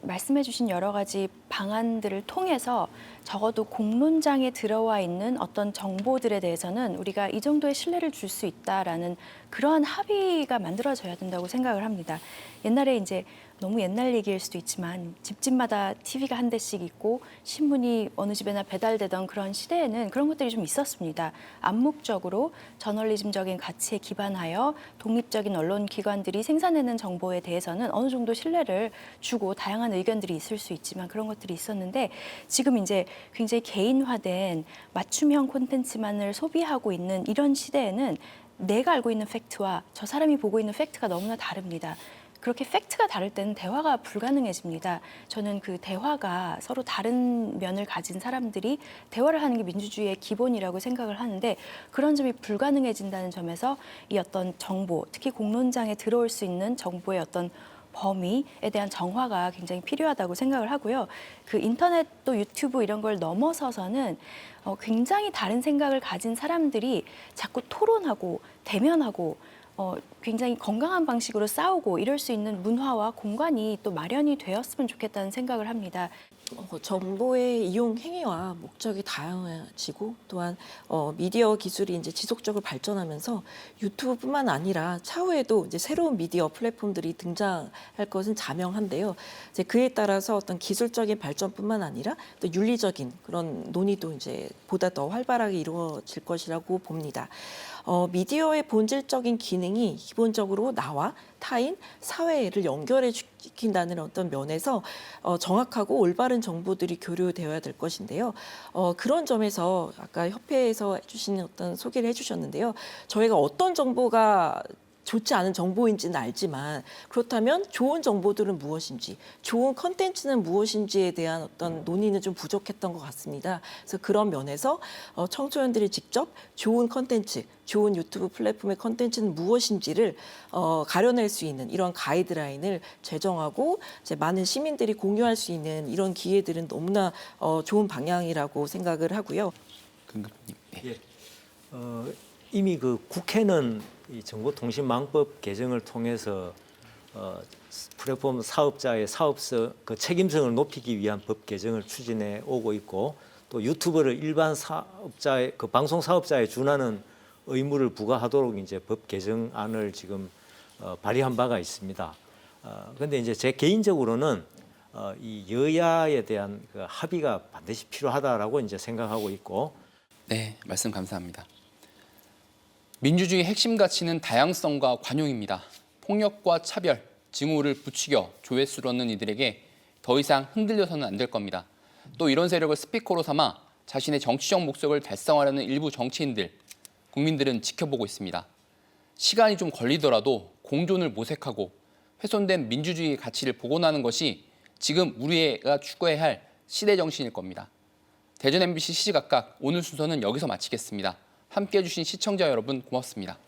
Speaker 4: 말씀해주신 여러 가지 방안들을 통해서 적어도 공론장에 들어와 있는 어떤 정보들에 대해서는 우리가 이 정도의 신뢰를 줄 수 있다라는 그러한 합의가 만들어져야 된다고 생각을 합니다. 옛날에 이제 너무 옛날 얘기일 수도 있지만 집집마다 TV가 한 대씩 있고 신문이 어느 집에나 배달되던 그런 시대에는 그런 것들이 좀 있었습니다. 암묵적으로 저널리즘적인 가치에 기반하여 독립적인 언론 기관들이 생산해낸 정보에 대해서는 어느 정도 신뢰를 주고 다양한 의견들이 있을 수 있지만 그런 것들이 있었는데 지금 이제 굉장히 개인화된 맞춤형 콘텐츠만을 소비하고 있는 이런 시대에는 내가 알고 있는 팩트와 저 사람이 보고 있는 팩트가 너무나 다릅니다. 그렇게 팩트가 다를 때는 대화가 불가능해집니다. 저는 그 대화가 서로 다른 면을 가진 사람들이 대화를 하는 게 민주주의의 기본이라고 생각을 하는데 그런 점이 불가능해진다는 점에서 이 어떤 정보, 특히 공론장에 들어올 수 있는 정보의 어떤 범위에 대한 정화가 굉장히 필요하다고 생각을 하고요. 그 인터넷 또 유튜브 이런 걸 넘어서서는 굉장히 다른 생각을 가진 사람들이 자꾸 토론하고 대면하고 굉장히 건강한 방식으로 싸우고 이럴 수 있는 문화와 공간이 또 마련이 되었으면 좋겠다는 생각을 합니다.
Speaker 3: 정보의 이용 행위와 목적이 다양해지고 또한 미디어 기술이 이제 지속적으로 발전하면서 유튜브뿐만 아니라 차후에도 이제 새로운 미디어 플랫폼들이 등장할 것은 자명한데요. 이제 그에 따라서 어떤 기술적인 발전뿐만 아니라 또 윤리적인 그런 논의도 이제 보다 더 활발하게 이루어질 것이라고 봅니다. 미디어의 본질적인 기능이 기본적으로 나와 타인, 사회를 연결해 시킨다는 어떤 면에서 정확하고 올바른 정보들이 교류되어야 될 것인데요. 그런 점에서 아까 협회에서 해주신 어떤 소개를 해주셨는데요. 저희가 어떤 정보가 좋지 않은 정보인지는 알지만 그렇다면 좋은 정보들은 무엇인지, 좋은 컨텐츠는 무엇인지에 대한 어떤 논의는 좀 부족했던 것 같습니다. 그래서 그런 면에서 청소년들이 직접 좋은 컨텐츠, 좋은 유튜브 플랫폼의 컨텐츠는 무엇인지를 가려낼 수 있는 이런 가이드라인을 제정하고 이제 많은 시민들이 공유할 수 있는 이런 기회들은 너무나 좋은 방향이라고 생각을 하고요.
Speaker 2: 예. 이미 그 국회는 이 정보통신망법 개정을 통해서 플랫폼 사업자의 사업성 그 책임성을 높이기 위한 법 개정을 추진해 오고 있고 또 유튜버를 일반 사업자의 그 방송 사업자에 준하는 의무를 부과하도록 이제 법 개정안을 지금 발의한 바가 있습니다. 그런데 이제 제 개인적으로는 이 여야에 대한 그 합의가 반드시 필요하다라고 이제 생각하고 있고.
Speaker 1: 네, 말씀 감사합니다. 민주주의 핵심 가치는 다양성과 관용입니다. 폭력과 차별, 증오를 부추겨 조회수를 얻는 이들에게 더 이상 흔들려서는 안 될 겁니다. 또 이런 세력을 스피커로 삼아 자신의 정치적 목적을 달성하려는 일부 정치인들, 국민들은 지켜보고 있습니다. 시간이 좀 걸리더라도 공존을 모색하고 훼손된 민주주의의 가치를 복원하는 것이 지금 우리가 추구해야 할 시대 정신일 겁니다. 대전 MBC 시시각각 오늘 순서는 여기서 마치겠습니다. 함께해 주신 시청자 여러분 고맙습니다.